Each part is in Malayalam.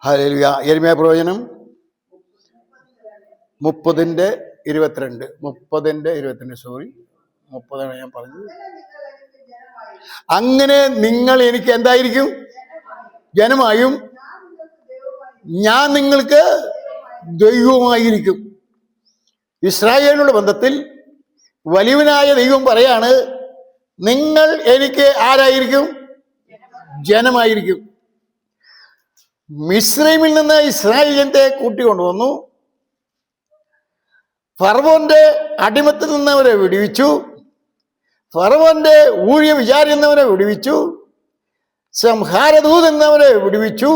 ഹല്ലേലൂയ. യെരമ്യാ പ്രവചനം 30:22. 30:22. സോറി, 30 ഞാൻ പറഞ്ഞത്. അങ്ങനെ നിങ്ങൾ എനിക്ക് എന്തായിരിക്കും? ജനമായും ഞാൻ നിങ്ങൾക്ക് ദൈവമായിരിക്കും. ഇസ്രായേലിനുള്ള ബന്ധത്തിൽ വലിയവനായ ദൈവം പറയാണ്, നിങ്ങൾ എനിക്ക് ആരായിരിക്കും? ജനമായിരിക്കും. മിസ്രൈമിൽ നിന്ന് ഇസ്രായേൽ ജനത്തെ കൂട്ടിക്കൊണ്ടുവന്നു. ഫറവോന്റെ അടിമത്തിൽ നിന്ന് അവരെ വിടുവിച്ചു. ഫറവോന്റെ ഊഴിയ വിചാരി എന്നവരെ വിടുവിച്ചു. സംഹാരദൂത് എന്നവരെ വിടുവിച്ചു.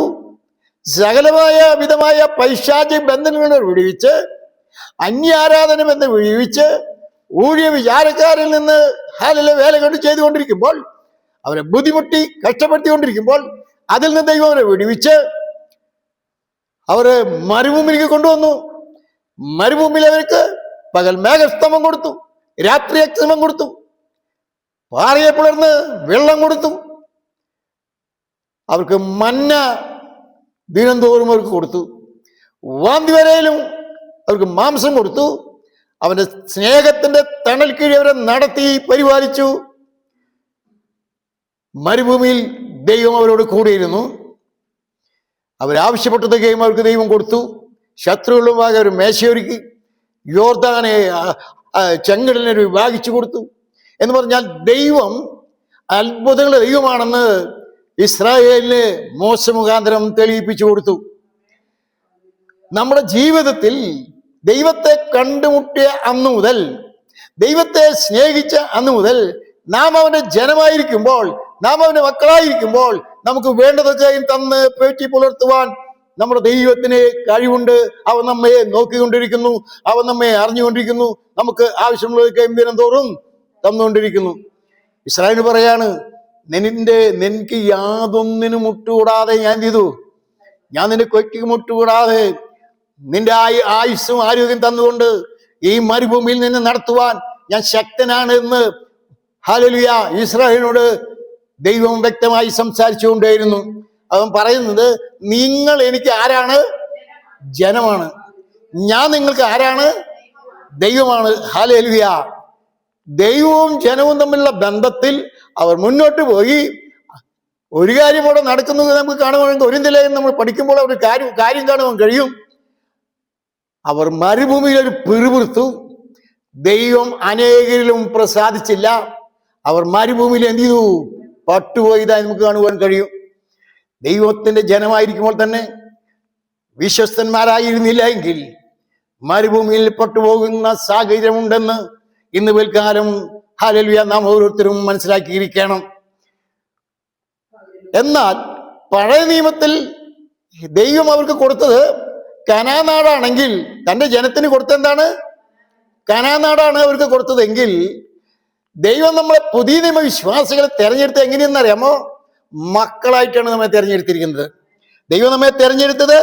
സകലമായ വിധമായ പൈശാചിക ബന്ധനങ്ങളെ വിടുവിച്ച്, അന്യാരാധന ബന്ധം വിടുവിച്ച്, ഊഴിയ വിചാരക്കാരിൽ നിന്ന് വേല കൊണ്ട് ചെയ്തുകൊണ്ടിരിക്കുമ്പോൾ, അവരെ ബുദ്ധിമുട്ടി കഷ്ടപ്പെടുത്തിക്കൊണ്ടിരിക്കുമ്പോൾ, അതിൽ നിന്ന് ദൈവം അവരെ വിടുവിച്ച് അവരെ മരുഭൂമിയിലേക്ക് കൊണ്ടുവന്നു. മരുഭൂമിയിൽ അവർക്ക് പകൽ മേഘസ്തംഭം കൊടുത്തു, രാത്രി അഗ്നിസ്തംഭം കൊടുത്തു, പാറയെ പിളർന്ന് വെള്ളം കൊടുത്തു. അവർക്ക് മന്ന ദിനംതോറും അവർക്ക് കൊടുത്തു. വാന്തി വരയിലും അവർക്ക് മാംസം കൊടുത്തു. അവന്റെ സ്നേഹത്തിന്റെ തണൽ കീഴ് അവരെ നടത്തി പരിപാലിച്ചു. മരുഭൂമിയിൽ ദൈവം അവരോട് കൂടിയിരുന്നു. അവരാവശ്യപ്പെട്ടതൊക്കെയും അവർക്ക് ദൈവം കൊടുത്തു. ശത്രുക്കളുമായി അവർ മേശയൊരുക്കി. യോർദാനെ ചെങ്കടലിനെ വിഭാഗിച്ചു കൊടുത്തു. എന്ന് പറഞ്ഞാൽ ദൈവം അത്ഭുതങ്ങളുടെ ദൈവമാണെന്ന് ഇസ്രായേലിന് മോശ മുഖാന്തരം തെളിയിപ്പിച്ചു കൊടുത്തു. നമ്മുടെ ജീവിതത്തിൽ ദൈവത്തെ കണ്ടുമുട്ടിയ അന്നു മുതൽ, ദൈവത്തെ സ്നേഹിച്ച അന്നു മുതൽ, നാം അവന്റെ ജനമായിരിക്കുമ്പോൾ, നാം അവന്റെ മക്കളായിരിക്കുമ്പോൾ, നമുക്ക് വേണ്ടതൊക്കെ തന്ന് പേറ്റി പുലർത്തുവാൻ നമ്മുടെ ദൈവത്തിന് കഴിവുണ്ട്. അവൻ നമ്മെ നോക്കിക്കൊണ്ടിരിക്കുന്നു, അവൻ നമ്മെ അറിഞ്ഞുകൊണ്ടിരിക്കുന്നു, നമുക്ക് ആവശ്യമുള്ളതൊക്കെ ദിനം തോറും തന്നുകൊണ്ടിരിക്കുന്നു. ഇസ്രായേലിന് പറയാണ്, നിനക്ക് യാതൊന്നിനും മുട്ടുകൂടാതെ ഞാൻ ചെയ്തു, ഞാൻ നിന്റെ കൊയ്ക്ക് മുട്ടുകൂടാതെ നിന്റെ ആയുസ്സും ആരോഗ്യം തന്നുകൊണ്ട് ഈ മരുഭൂമിയിൽ നിന്ന് നടത്തുവാൻ ഞാൻ ശക്തനാണ് എന്ന് ഹല്ലേലൂയ ഇസ്രായേലിനോട് ദൈവം വ്യക്തമായി സംസാരിച്ചുകൊണ്ടേയിരുന്നു. അവൻ പറയുന്നത്, നിങ്ങൾ എനിക്ക് ആരാണ്? ജനമാണ്. ഞാൻ നിങ്ങൾക്ക് ആരാണ്? ദൈവമാണ്. ഹല്ലേലൂയ. ദൈവവും ജനവും തമ്മിലുള്ള ബന്ധത്തിൽ അവർ മുന്നോട്ട് പോയി. ഒരു കാര്യം അവിടെ നടക്കുന്നത് നമുക്ക് കാണുവാണെങ്കിൽ, ഒരു നിലയിൽ നമ്മൾ പഠിക്കുമ്പോൾ അവർ കാര്യം കാണുവാൻ കഴിയും. അവർ മരുഭൂമിയിൽ ഒരു പിറുപിറുത്തു. ദൈവം അനേകരിലും പ്രസാദിച്ചില്ല. അവർ മരുഭൂമിയിൽ എന്ത് ചെയ്തു? പട്ടുപോയതായി നമുക്ക് കാണുവാൻ കഴിയും. ദൈവത്തിന്റെ ജനമായിരിക്കുമ്പോൾ തന്നെ വിശ്വസ്തന്മാരായിരുന്നില്ല എങ്കിൽ മരുഭൂമിയിൽ പെട്ടുപോകുന്ന സാഹചര്യമുണ്ടെന്ന് ഇന്ന് പിൽക്കാലം ഹല്ലേലൂയ നാം ഓരോരുത്തരും മനസ്സിലാക്കിയിരിക്കണം. എന്നാൽ പഴയ നിയമത്തിൽ ദൈവം അവർക്ക് കൊടുത്തത് കനാൻ നാടാണെങ്കിൽ, തന്റെ ജനത്തിന് കൊടുത്തെന്താണ്? കനാൻ നാടാണ് അവർക്ക് കൊടുത്തതെങ്കിൽ, ദൈവം നമ്മളെ പുതിയ നിയമ വിശ്വാസികളെ തെരഞ്ഞെടുത്തത് എങ്ങനെയെന്നറിയാമോ? മക്കളായിട്ടാണ് നമ്മെ തെരഞ്ഞെടുത്തിരിക്കുന്നത്. ദൈവം നമ്മെ തെരഞ്ഞെടുത്തത്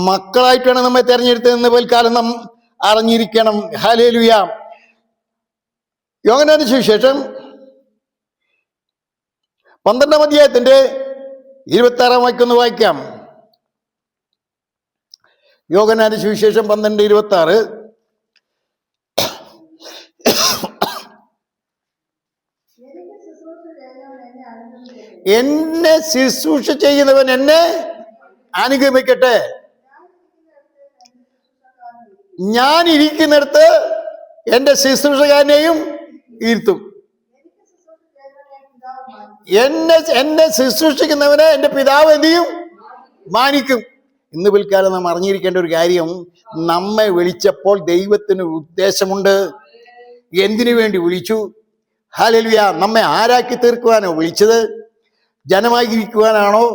മക്കളായിട്ടാണ് നമ്മെ തെരഞ്ഞെടുത്തതെന്ന് പോൽക്കാലം നാം അറിഞ്ഞിരിക്കണം. ഹല്ലേലൂയ. യോഹന്നാന്റെ സുവിശേഷം 12-ാം അധ്യായത്തിന്റെ 26-ാം വാക്യം ഒന്ന് വായിക്കാം. യോഹന്നാന്റെ സുവിശേഷം 12:26. എന്നെ ശുശ്രൂഷ ചെയ്യുന്നവൻ എന്നെ അനുഗമിക്കട്ടെ. ഞാൻ ഇരിക്കുന്നിടത്ത് എന്റെ ശുശ്രൂഷകാരനെയും ഇരുത്തും. എന്നെ ശുശ്രൂഷിക്കുന്നവനെ എന്റെ പിതാവ് എന്ത് ചെയ്യും? മാനിക്കും. ഇന്ന് പിൽക്കാലം നാം അറിഞ്ഞിരിക്കേണ്ട ഒരു കാര്യം, നമ്മെ വിളിച്ചപ്പോൾ ദൈവത്തിന് ഉദ്ദേശമുണ്ട്. എന്തിനു വേണ്ടി വിളിച്ചു? ഹല്ലേലൂയ. നമ്മെ ആരാക്കി തീർക്കുവാനോ വിളിച്ചത്? ജനമായിരിക്കുവാനാണോ?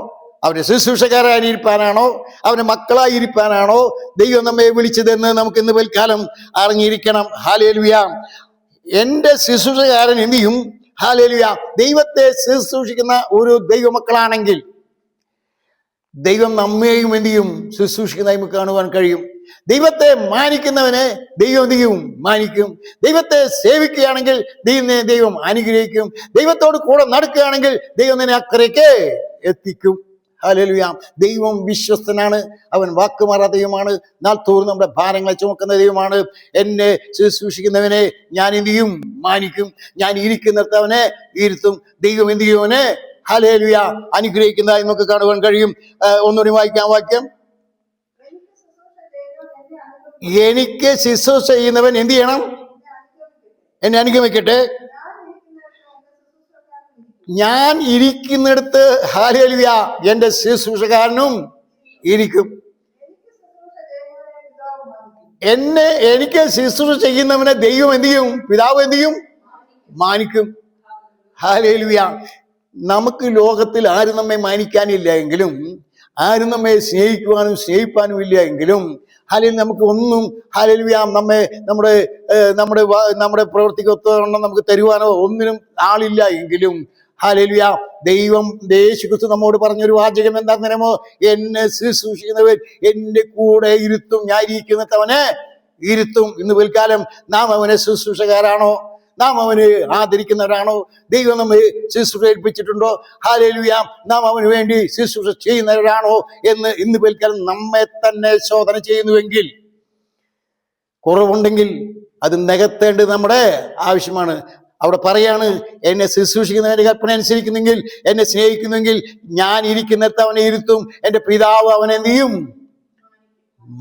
അവരുടെ ശുശ്രൂഷക്കാരായിരിക്കാനാണോ? അവരുടെ മക്കളായിരിക്കാനാണോ ദൈവം നമ്മെ വിളിച്ചതെന്ന് നമുക്ക് ഇന്ന് പിൽക്കാലം അറിഞ്ഞിരിക്കണം. ഹല്ലേലൂയ. എന്റെ ശുശ്രൂഷകാരൻ എന്ത് ചെയ്യും? ഹല്ലേലൂയ. ദൈവത്തെ ശുശ്രൂഷിക്കുന്ന ഒരു ദൈവമക്കളാണെങ്കിൽ ദൈവം നമ്മെയും എന്ത് ചെയ്യും? ശുശ്രൂഷിക്കുന്നതായി നമുക്ക് കാണുവാൻ കഴിയും. ദൈവത്തെ മാനിക്കുന്നവനെ ദൈവം എന്ത് ചെയ്യും? മാനിക്കും. ദൈവത്തെ സേവിക്കുകയാണെങ്കിൽ ദൈവം അനുഗ്രഹിക്കും. ദൈവത്തോട് കൂടെ നടക്കുകയാണെങ്കിൽ ദൈവം നിന്നെ അക്കരയ്ക്ക് എത്തിക്കും. ഹല്ലേലൂയ. ദൈവം വിശ്വസ്തനാണ്, അവൻ വാക്കുമാറാ ദൈവമാണ്, നാൾ തോറും നമ്മുടെ ഭാരങ്ങളെ ചുമക്കുന്ന ദൈവമാണ്. എന്നെ ശുശ്രൂഷിക്കുന്നവനെ ഞാൻ എന്ത് ചെയ്യും? മാനിക്കും. ഞാൻ ഇരിക്കുന്നിടത്ത് അവനെ ഇരുത്തും. ദൈവം എന്ത് ചെയ്യും? അവനെ ഹല്ലേലൂയ അനുഗ്രഹിക്കുന്നതായി നമുക്ക് കാണുവാൻ കഴിയും. ഒന്നുകൂടി വായിക്കാം വാക്യം. എനിക്ക് ശുശ്രൂഷ ചെയ്യുന്നവൻ എന്ത് ചെയ്യണം? എന്നെ അനുഗമിക്കട്ടെ. ഞാൻ ഇരിക്കുന്നിടത്ത് ഹല്ലേലൂയ എന്റെ ശുശ്രൂഷകാരനും ഇരിക്കും. എനിക്ക് ശുശ്രൂഷ ചെയ്യുന്നവനെ ദൈവം എന്ത് ചെയ്യും? പിതാവ് എന്ത് ചെയ്യും? മാനിക്കും. ഹല്ലേലൂയ. നമുക്ക് ലോകത്തിൽ ആരും നമ്മെ മാനിക്കാനില്ല എങ്കിലും, ആരും നമ്മെ സ്നേഹിക്കുവാനും സ്നേഹിപ്പാനും ഇല്ല എങ്കിലും, ഹല്ലേലൂയ നമുക്ക് ഒന്നും ഹല്ലേലൂയ നമ്മെ നമ്മുടെ പ്രവൃത്തിക്കൊത്തവണ്ണം നമുക്ക് തരുവാനോ ഒന്നിനും ആളില്ല എങ്കിലും, ഹല്ലേലൂയ ദൈവം യേശുക്രിസ്തു നമ്മോട് പറഞ്ഞൊരു വാചകം എന്താണെന്നറിയാമോ? എന്നെ ശുശ്രൂഷിക്കുന്നവൻ എന്റെ കൂടെ ഇരുത്തും, ഞാൻ ഇരിക്കുന്നവനെ ഇരുത്തും. ഇന്ന് പിൽക്കാലം നാം അവനെ ശുശ്രൂഷകാരാണോ? നാം അവന് ആദരിക്കുന്നവരാണോ? ദൈവം നമ്മെ ശുശ്രൂഷ ഏൽപ്പിച്ചിട്ടുണ്ടോ? ഹല്ലേലൂയ നാം അവന് വേണ്ടി ശുശ്രൂഷ ചെയ്യുന്നവരാണോ എന്ന് ഇന്ന് പിൽക്കാലം നമ്മെ തന്നെ ശോധന ചെയ്യുന്നുവെങ്കിൽ, കുറവുണ്ടെങ്കിൽ അത് നികത്തേണ്ടത് നമ്മുടെ ആവശ്യമാണ്. അവിടെ പറയാണ്, എന്നെ ശുശ്രൂഷിക്കുന്നവന്റെ കൽപ്പന അനുസരിക്കുന്നെങ്കിൽ, എന്നെ സ്നേഹിക്കുന്നെങ്കിൽ ഞാൻ ഇരിക്കുന്നിടത്ത് അവനെ ഇരുത്തും, എന്റെ പിതാവ് അവനെ എന്ത് ചെയ്യും?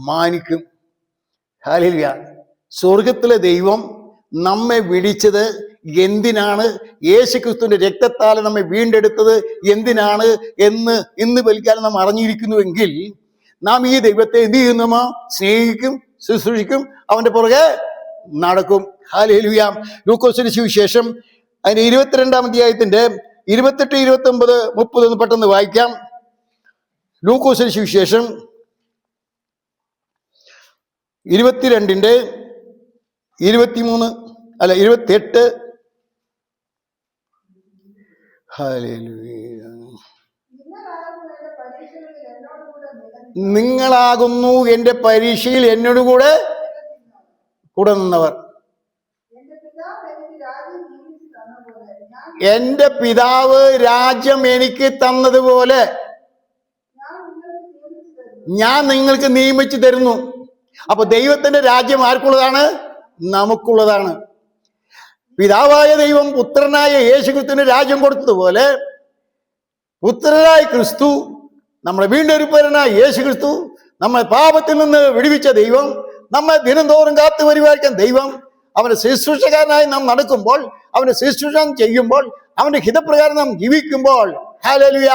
മാനിക്കും. ഹല്ലേലൂയ. സ്വർഗത്തിലെ ദൈവം നമ്മെ വിളിച്ചത് എന്തിനാണ്? യേശുക്രിസ്തുവിന്റെ രക്തത്താൽ നമ്മെ വീണ്ടെടുത്തത് എന്തിനാണ് എന്ന് ഇന്ന് വലിക്കാലം നാം അറിഞ്ഞിരിക്കുന്നുവെങ്കിൽ, നാം ഈ ദൈവത്തെ എന്ത് ചെയ്യുന്നോ? സ്നേഹിക്കും, ശുശ്രൂഷിക്കും, അവന്റെ പുറകെ നടക്കും. ഹല്ലേലൂയ. ലൂക്കോസിന്റെ സുവിശേഷം അതിന്റെ 22-ാം അധ്യായത്തിന്റെ 28, 29, 30 ഒന്ന് പെട്ടെന്ന് വായിക്കാം. ലൂക്കോസിന്റെ സുവിശേഷം 22-ന്റെ 28. ഹല്ലേലൂയ. നിങ്ങളാകുന്നു എന്റെ പരീക്ഷയിൽ എന്നോടുകൂടെ നിന്നവർ. എന്റെ പിതാവ് രാജ്യം എനിക്ക് തന്നതുപോലെ ഞാൻ നിങ്ങൾക്ക് നിയമിച്ചു തരുന്നു. അപ്പൊ ദൈവത്തിന്റെ രാജ്യം ആർക്കുള്ളതാണ്? നമുക്കുള്ളതാണ്. പിതാവായ ദൈവം പുത്രനായ യേശുക്രിസ്തുവിന് രാജ്യം കൊടുത്തതുപോലെ, പുത്രനായ ക്രിസ്തു, നമ്മുടെ വീണ്ടെടുപ്പനായ യേശുക്രിസ്തു, നമ്മെ പാപത്തിൽ നിന്ന് വിടുവിച്ച ദൈവം, നമ്മെ ദിനംതോറും കാത്തു പരിപാലിക്കാൻ ദൈവം, അവന്റെ ശുശ്രൂഷകാരനായി നാം നടക്കുമ്പോൾ, അവന്റെ ശുശ്രൂഷ ചെയ്യുമ്പോൾ, അവന്റെ ഹിതപ്രകാരം നാം ജീവിക്കുമ്പോൾ, ഹല്ലേലൂയ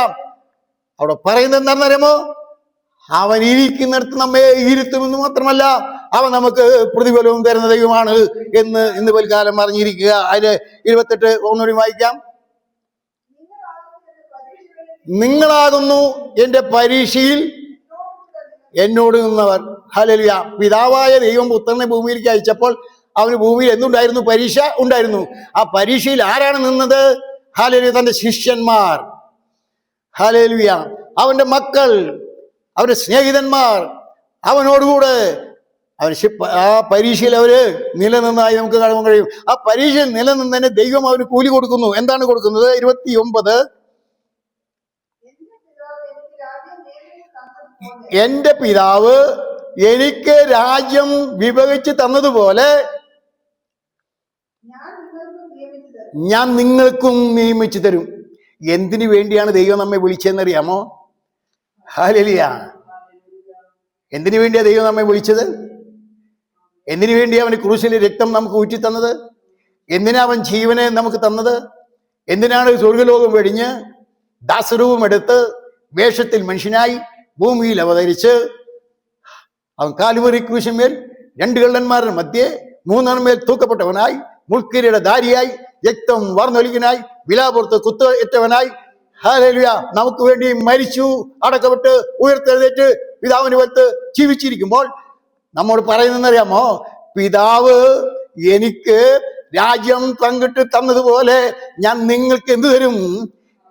അവിടെ പറയുന്നത് എന്താണെന്നറിയാമോ? അവൻ ഇരിക്കുന്നിടത്ത് നമ്മെ ഇരുത്തുമെന്ന് മാത്രമല്ല, അവൻ നമുക്ക് പ്രതിഫലവും തരുന്ന ദൈവമാണ് എന്ന് ഇന്ന് പിൽക്കാലം അറിഞ്ഞിരിക്കുക. അതിന് 28 ഒന്നുകൂടി വായിക്കാം. നിങ്ങളാകുന്നു എന്റെ പരീക്ഷയിൽ എന്നോട് നിന്നവർ. ഹല്ലേലൂയ. പിതാവായ ദൈവം പുത്രനെ ഭൂമിയിലേക്ക് അയച്ചപ്പോൾ അവന് ഭൂമിയിൽ എന്തുണ്ടായിരുന്നു? പരീക്ഷ ഉണ്ടായിരുന്നു. ആ പരീക്ഷയിൽ ആരാണ് നിന്നത്? ഹല്ലേലൂയ തന്റെ ശിഷ്യന്മാർ. ഹല്ലേലൂയ അവന്റെ മക്കൾ, അവന്റെ സ്നേഹിതന്മാർ അവനോടുകൂടെ ആ പരീക്ഷയിൽ അവര് നിലനിന്നതായി നമുക്ക് കാണാൻ കഴിയും. ആ പരീക്ഷയിൽ നിലനിന്നതിന് ദൈവം അവന് കൂലി കൊടുക്കുന്നു. എന്താണ് കൊടുക്കുന്നത്? 29. എന്റെ പിതാവ് എനിക്ക് രാജ്യം വിഭജിച്ച് തന്നതുപോലെ ഞാൻ നിങ്ങൾക്കും നിയമിച്ചു തരും. എന്തിനു വേണ്ടിയാണ് ദൈവം നമ്മെ വിളിച്ചതെന്നറിയാമോ? ഹല്ലേലൂയ. എന്തിനു വേണ്ടിയാ ദൈവം നമ്മെ വിളിച്ചത്? എന്തിനു വേണ്ടി അവന് ക്രൂശിലെ രക്തം നമുക്ക് ഊറ്റി തന്നത്? എന്തിനാ അവൻ ജീവനെ നമുക്ക് തന്നത്? എന്തിനാണ് സ്വർഗലോകം വെടിഞ്ഞ് ദാസരൂപം എടുത്ത് വേഷത്തിൽ മനുഷ്യനായി ഭൂമിയിൽ അവതരിച്ച് അവൻ കാൽവരി ക്രൂശിന്മേൽ 2 കള്ളന്മാരുടെ മധ്യേ 3 മേൽ തൂക്കപ്പെട്ടവനായി, മുൾക്കിരീട ധാരിയായി, രക്തം വാർന്നൊലിക്കനായി, വിലാപുറത്ത് കുത്തേറ്റവനായി, ഹല്ലേലൂയ നമുക്ക് വേണ്ടി മരിച്ചു, അടക്കപ്പെട്ട് ഉയർത്തെഴുന്നേറ്റ് പിതാവിന് വലത്ത് ജീവിച്ചിരിക്കുമ്പോൾ നമ്മോട് പറയുന്നറിയാമോ? പിതാവ് എനിക്ക് രാജ്യം പങ്കിട്ട് തന്നതുപോലെ ഞാൻ നിങ്ങൾക്ക് എന്ത് തരും?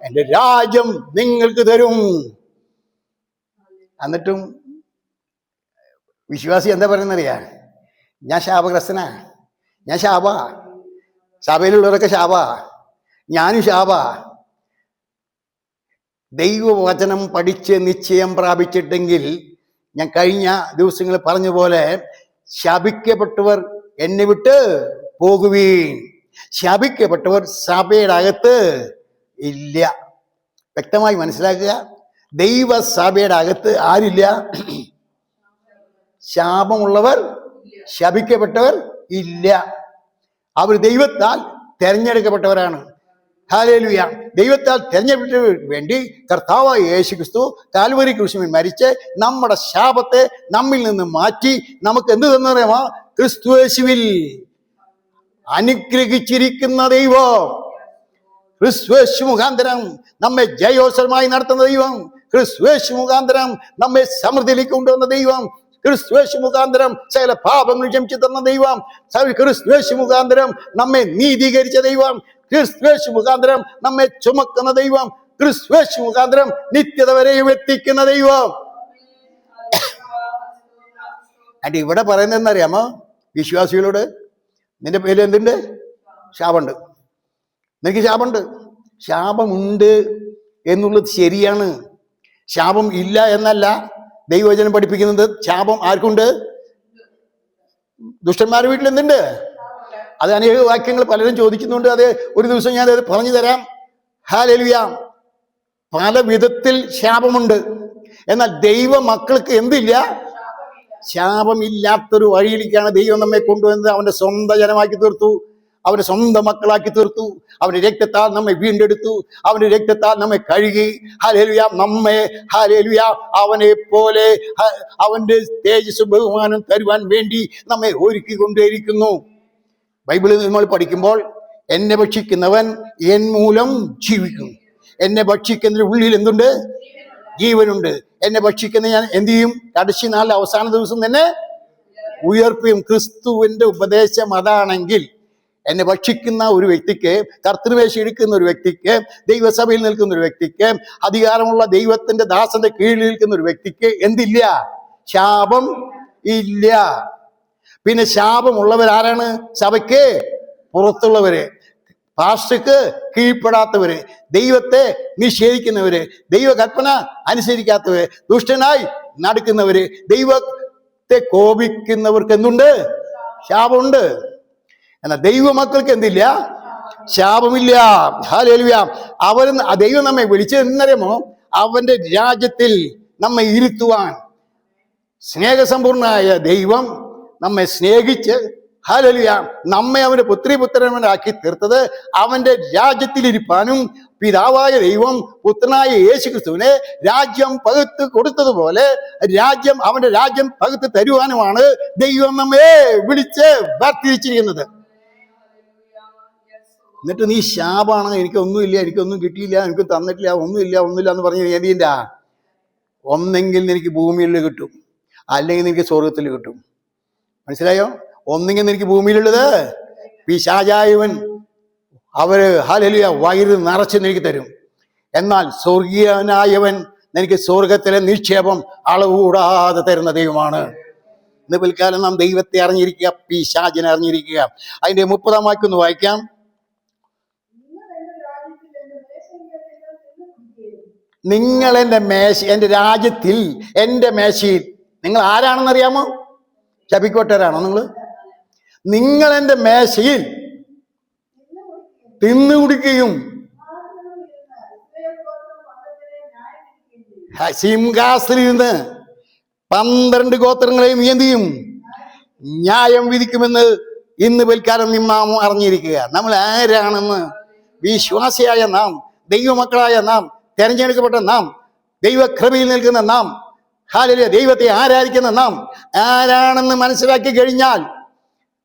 എന്റെ രാജ്യം നിങ്ങൾക്ക് തരും. എന്നിട്ടും വിശ്വാസി എന്താ പറയുന്നറിയാ? ഞാൻ ശാപഗ്രസ്തനാ, ഞാൻ സഭയിലുള്ളവരൊക്കെ ഞാനും ദൈവവചനം പഠിച്ച് നിശ്ചയം പ്രാപിച്ചിട്ടെങ്കിൽ, ഞാൻ കഴിഞ്ഞ ദിവസങ്ങളിൽ പറഞ്ഞ പോലെ, ശപിക്കപ്പെട്ടവർ എന്നെ വിട്ട് പോകുവീൻ. ശപിക്കപ്പെട്ടവർ സഭയുടെ അകത്ത് ഇല്ല. വ്യക്തമായി മനസ്സിലാക്കുക. ദൈവസഭയുടെ അകത്ത് ആരില്ല? ശാപമുള്ളവർ, ശപിക്കപ്പെട്ടവർ ഇല്ല. അവർ ദൈവത്താൽ തെരഞ്ഞെടുക്കപ്പെട്ടവരാണ്. ഹല്ലേലൂയ. ദൈവത്താൽ തെരഞ്ഞെടുക്കപ്പെട്ടവർക്ക് വേണ്ടി കർത്താവായ യേശുക്രിസ്തു കാൽവരി ക്രൂശിൽ മരിച്ച് നമ്മുടെ ശാപത്തെ നമ്മിൽ നിന്ന് മാറ്റി നമുക്ക് എന്ത് തന്നറിയാമോ? ക്രിസ്തുയേശുവിൽ അനുഗ്രഹിച്ചിരിക്കുന്ന ദൈവം, ക്രിസ്തുയേശു മുഖാന്തരം നമ്മെ ജയോത്സവമായി നടത്തുന്ന ദൈവം, ക്രിസ്തുയേശു മുഖാന്തരം നമ്മെ സമൃദ്ധിയിലേക്ക് കൊണ്ടുവന്ന ദൈവം, ക്രിസ്തുയേശു മുഖാന്തരം സകല പാപങ്ങൾ ക്ഷമിച്ചു തന്ന ദൈവം, ക്രിസ്തുയേശു മുഖാന്തരം നമ്മെ നീതീകരിച്ച ദൈവം, ക്രിസ്തുയേശു മുഖാന്തരം നമ്മെ ചുമക്കുന്ന ദൈവം, ക്രിസ്തുയേശു മുഖാന്തരം നിത്യത വരെയും എത്തിക്കുന്ന ദൈവം. അണ്ട് ഇവിടെ പറയുന്നതെന്നറിയാമോ? വിശ്വാസികളോട്, നിന്റെ പേര് എന്തുണ്ട്? ശാപമുണ്ട്. നിനക്ക് ശാപമുണ്ട്. ശാപമുണ്ട് എന്നുള്ളത് ശരിയാണ്. ശാപം ഇല്ല എന്നല്ല ദൈവവചനം പഠിപ്പിക്കുന്നത്. ശാപം ആർക്കുണ്ട്? ദുഷ്ടന്മാരുടെ വീട്ടിൽ എന്തുണ്ട്? അത് അനേക വാക്യങ്ങൾ പലരും ചോദിക്കുന്നുണ്ട്. അത് ഒരു ദിവസം ഞാൻ അത് പറഞ്ഞു തരാം. ഹല്ലേലൂയ. പല വിധത്തിൽ ശാപമുണ്ട്. എന്നാൽ ദൈവ മക്കൾക്ക് എന്തില്ല? ശാപമില്ലാത്തൊരു വഴിയിലേക്കാണ് ദൈവം നമ്മെ കൊണ്ടുവന്നത്. അവന്റെ സ്വന്തം ജനമാക്കി തീർത്തു, അവന്റെ സ്വന്തം മക്കളാക്കി തീർത്തു. അവന്റെ രക്തത്താൽ നമ്മെ വീണ്ടെടുത്തു, അവന്റെ രക്തത്താൽ നമ്മെ കഴുകി. ഹല്ലേലൂയ. നമ്മെ ഹല്ലേലൂയ അവനെ പോലെ അവന്റെ തേജസ്സും ബഹുമാനം തരുവാൻ വേണ്ടി നമ്മെ ഒരുക്കിക്കൊണ്ടേയിരിക്കുന്നു. ബൈബിളിൽ നമ്മൾ പഠിക്കുമ്പോൾ, എന്നെ ഭക്ഷിക്കുന്നവൻ എൻ മൂലം ജീവിക്കും. എന്നെ ഭക്ഷിക്കുന്നതിന് ഉള്ളിൽ എന്തുണ്ട്? ജീവനുണ്ട്. എന്നെ ഭക്ഷിക്കുന്ന ഞാൻ എന്ത് ചെയ്യും? കടശി നാൾ അവസാന ദിവസം തന്നെ ഉയർപ്പിയും. ക്രിസ്തുവിന്റെ ഉപദേശം അതാണെങ്കിൽ, എന്നെ ഭക്ഷിക്കുന്ന ഒരു വ്യക്തിക്ക്, കർത്തൃവേഷം എടുക്കുന്ന ഒരു വ്യക്തിക്ക്, ദൈവസഭയിൽ നിൽക്കുന്ന ഒരു വ്യക്തിക്ക്, അധികാരമുള്ള ദൈവത്തിന്റെ ദാസന്റെ കീഴിൽ നിൽക്കുന്ന ഒരു വ്യക്തിക്ക് എന്തില്ല? ശാപം ഇല്ല. പിന്നെ ശാപമുള്ളവരാരാണ്? സഭയ്ക്ക് പുറത്തുള്ളവര്, പാസ്റ്റർക്ക് കീഴ്പ്പെടാത്തവര്, ദൈവത്തെ നിഷേധിക്കുന്നവര്, ദൈവകൽപ്പന അനുസരിക്കാത്തവര്, ദുഷ്ടനായി നടക്കുന്നവര്, ദൈവത്തെ കോപിക്കുന്നവർക്ക് എന്തുണ്ട്? ശാപമുണ്ട്. എന്നാൽ ദൈവമക്കൾക്ക് എന്തില്ല? ശാപമില്ല. ഹല്ലേലൂയ. ദൈവം നമ്മെ വിളിച്ചത് എന്നറിയാമോ? അവന്റെ രാജ്യത്തിൽ നമ്മെ ഇരുത്തുവാൻ. സ്നേഹസമ്പൂർണനായ ദൈവം നമ്മെ സ്നേഹിച്ച്, ഹല്ലേലൂയ, നമ്മെ അവന്റെ പുത്രിപുത്രന്മാരാക്കി തീർത്തത് അവന്റെ രാജ്യത്തിലിരിപ്പാനും, പിതാവായ ദൈവം പുത്രനായ യേശുക്രിസ്തുവിനെ രാജ്യം പകുത്ത് കൊടുത്തതുപോലെ അവന്റെ രാജ്യം പകുത്ത് തരുവാനുമാണ് ദൈവം നമ്മെ വിളിച്ച് വേർതിരിച്ചിരിക്കുന്നത്. എന്നിട്ട് നീ ശാപാണ്, എനിക്കൊന്നുമില്ല, എനിക്കൊന്നും കിട്ടിയില്ല, എനിക്ക് തന്നിട്ടില്ല, ഒന്നുമില്ല എന്ന് പറഞ്ഞ് ഏതിൻ്റെ? ഒന്നെങ്കിൽ എനിക്ക് ഭൂമിയിൽ കിട്ടും, അല്ലെങ്കിൽ എനിക്ക് സ്വർഗത്തിൽ കിട്ടും. മനസ്സിലായോ? ഒന്നെങ്കിൽ എനിക്ക് ഭൂമിയിലുള്ളത് പിശാചായവൻ അവര് ഹല്ലേലൂയ വയറ് നിറച്ച് എനിക്ക് തരും. എന്നാൽ സ്വർഗീയനായവൻ എനിക്ക് സ്വർഗത്തിലെ നിക്ഷേപം അളവുകൂടാതെ തരുന്ന ദൈവമാണ്. ഇന്ന് പിൽക്കാലം നാം ദൈവത്തെ അറിഞ്ഞിരിക്കുക, പിശാചിനെ അറിഞ്ഞിരിക്കുക. അതിന്റെ 30-ാം വാക്യം ഒന്ന് വായിക്കാം. നിങ്ങൾ എൻ്റെ രാജ്യത്തിൽ, എൻ്റെ മേശയിൽ. നിങ്ങൾ ആരാണെന്നറിയാമോ? ശപിക്കപ്പെട്ടവരാണോ നിങ്ങൾ എൻ്റെ മേശയിൽ തിന്നുകുടിക്കുകയും സിംഹാസനിലിരുന്ന് 12 ഗോത്രങ്ങളെയും എന്ത് ചെയ്യും? ന്യായം വിധിക്കുമെന്ന് ഇന്ന് പിൽക്കാലം നാം അറിഞ്ഞിരിക്കുക. നമ്മൾ ആരാണെന്ന്, വിശ്വാസിയായ നാം, ദൈവമക്കളായ നാം, തെരഞ്ഞെടുക്കപ്പെട്ട നാം, ദൈവകൃപയിൽ നിൽക്കുന്ന നാം, ഹല്ലേലൂയ, ദൈവത്തെ ആരാധിക്കുന്ന നാം ആരാണെന്ന് മനസ്സിലാക്കി കഴിഞ്ഞാൽ,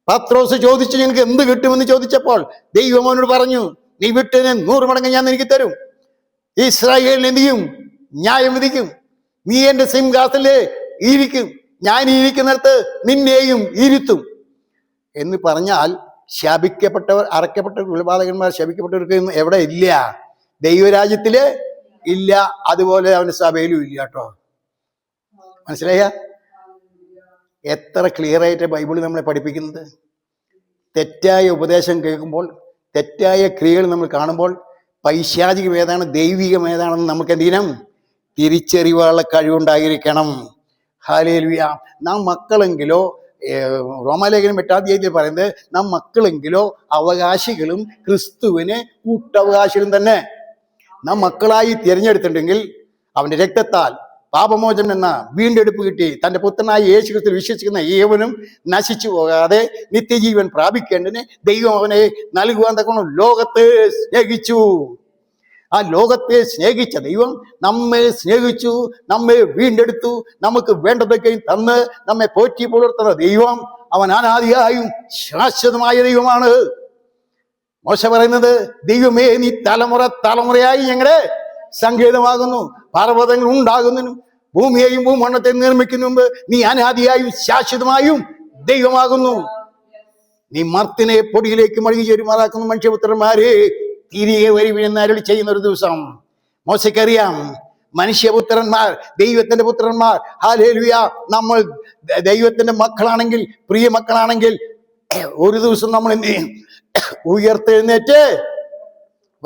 പത്രോസ് ചോദിച്ചു നിനക്ക് എന്ത് കിട്ടുമെന്ന് ചോദിച്ചപ്പോൾ ദൈവം അവനോട് പറഞ്ഞു, നീ വിട്ടതിന് 100 മടങ്ങ് ഞാൻ എനിക്ക് തരും. ഇസ്രായേലിന് എന്ത് ചെയ്യും? ന്യായം വിധിക്കും. നീ എൻ്റെ സിംഹാസനത്തിൽ ഇരിക്കും, ഞാൻ ഇരിക്കുന്നിടത്ത് നിന്നെയും ഇരുത്തും എന്ന് പറഞ്ഞാൽ, ശപിക്കപ്പെട്ടവർ, അറക്കപ്പെട്ട കുലപാതകന്മാർ, ശപിക്കപ്പെട്ടവർക്ക് എവിടെ ഇല്ല? ദൈവരാജ്യത്തില് ഇല്ല. അതുപോലെ അവന്റെ സഭയിലും ഇല്ല കേട്ടോ. മനസ്സിലായ? എത്ര ക്ലിയർ ആയിട്ട് ബൈബിൾ നമ്മളെ പഠിപ്പിക്കുന്നത്. തെറ്റായ ഉപദേശം കേൾക്കുമ്പോൾ, തെറ്റായ ക്രിയകൾ നമ്മൾ കാണുമ്പോൾ പൈശാചികം ഏതാണ്, ദൈവികം ഏതാണെന്ന് നമുക്ക് എന്ത് ചെയ്യണം? തിരിച്ചറിവാനുള്ള കഴിവുണ്ടായിരിക്കണം. ഹല്ലേലൂയ. നാം മക്കളെങ്കിലോ, റോമാലേഖനം 8-ാം പറയുന്നത്, നാം മക്കളെങ്കിലോ അവകാശികളും ക്രിസ്തുവിന് കൂട്ടവകാശികളും തന്നെ. നാം മക്കളായി തിരഞ്ഞെടുത്തിട്ടുണ്ടെങ്കിൽ അവന്റെ രക്തത്താൽ പാപമോചനം എന്ന വീണ്ടെടുപ്പ് കിട്ടി തന്റെ പുത്രനായ യേശു ക്രിസ്തുവിൽ വിശ്വസിക്കുന്ന ഏവനും നശിച്ചു പോകാതെ നിത്യജീവൻ പ്രാപിക്കേണ്ടതിന് ദൈവം അവനെ നൽകുവാൻ തക്കവണ്ണം ലോകത്തെ സ്നേഹിച്ചു. ആ ലോകത്തെ സ്നേഹിച്ച ദൈവം നമ്മെ സ്നേഹിച്ചു, നമ്മെ വീണ്ടെടുത്തു, നമുക്ക് വേണ്ടതൊക്കെയും തന്ന് നമ്മെ പോറ്റി പുലർത്തുന്ന ദൈവം അവൻ അനാദിയായും ശാശ്വതമായ ദൈവമാണ്. മോശ പറയുന്നത്, ദൈവമേ നീ തലമുറ തലമുറയായി ഞങ്ങളുടെ സങ്കേതമാകുന്നു. പർവ്വതങ്ങൾ ഉണ്ടാകുന്നതിനും ഭൂമിയെയും ഭൂമണ്ഡത്തെ നിർമ്മിക്കുന്ന മുമ്പ് നീ അനാദിയായും ശാശ്വതമായും ദൈവമാകുന്നു. നീ മർത്തിനെ പൊടിയിലേക്ക് മടങ്ങി ചേരുമാറാക്കുന്ന മനുഷ്യപുത്രന്മാരെ തിരികെ വരുവിനെന്ന് അരുളി ചെയ്യുന്ന ഒരു ദിവസം. മോശയ്ക്കറിയാം, മനുഷ്യപുത്രന്മാർ, ദൈവത്തിന്റെ പുത്രന്മാർ, ഹല്ലേലൂയ, നമ്മൾ ദൈവത്തിന്റെ മക്കളാണെങ്കിൽ, പ്രിയ മക്കളാണെങ്കിൽ, ഒരു ദിവസം നമ്മൾ ഉയർത്തെഴുന്നേറ്റ്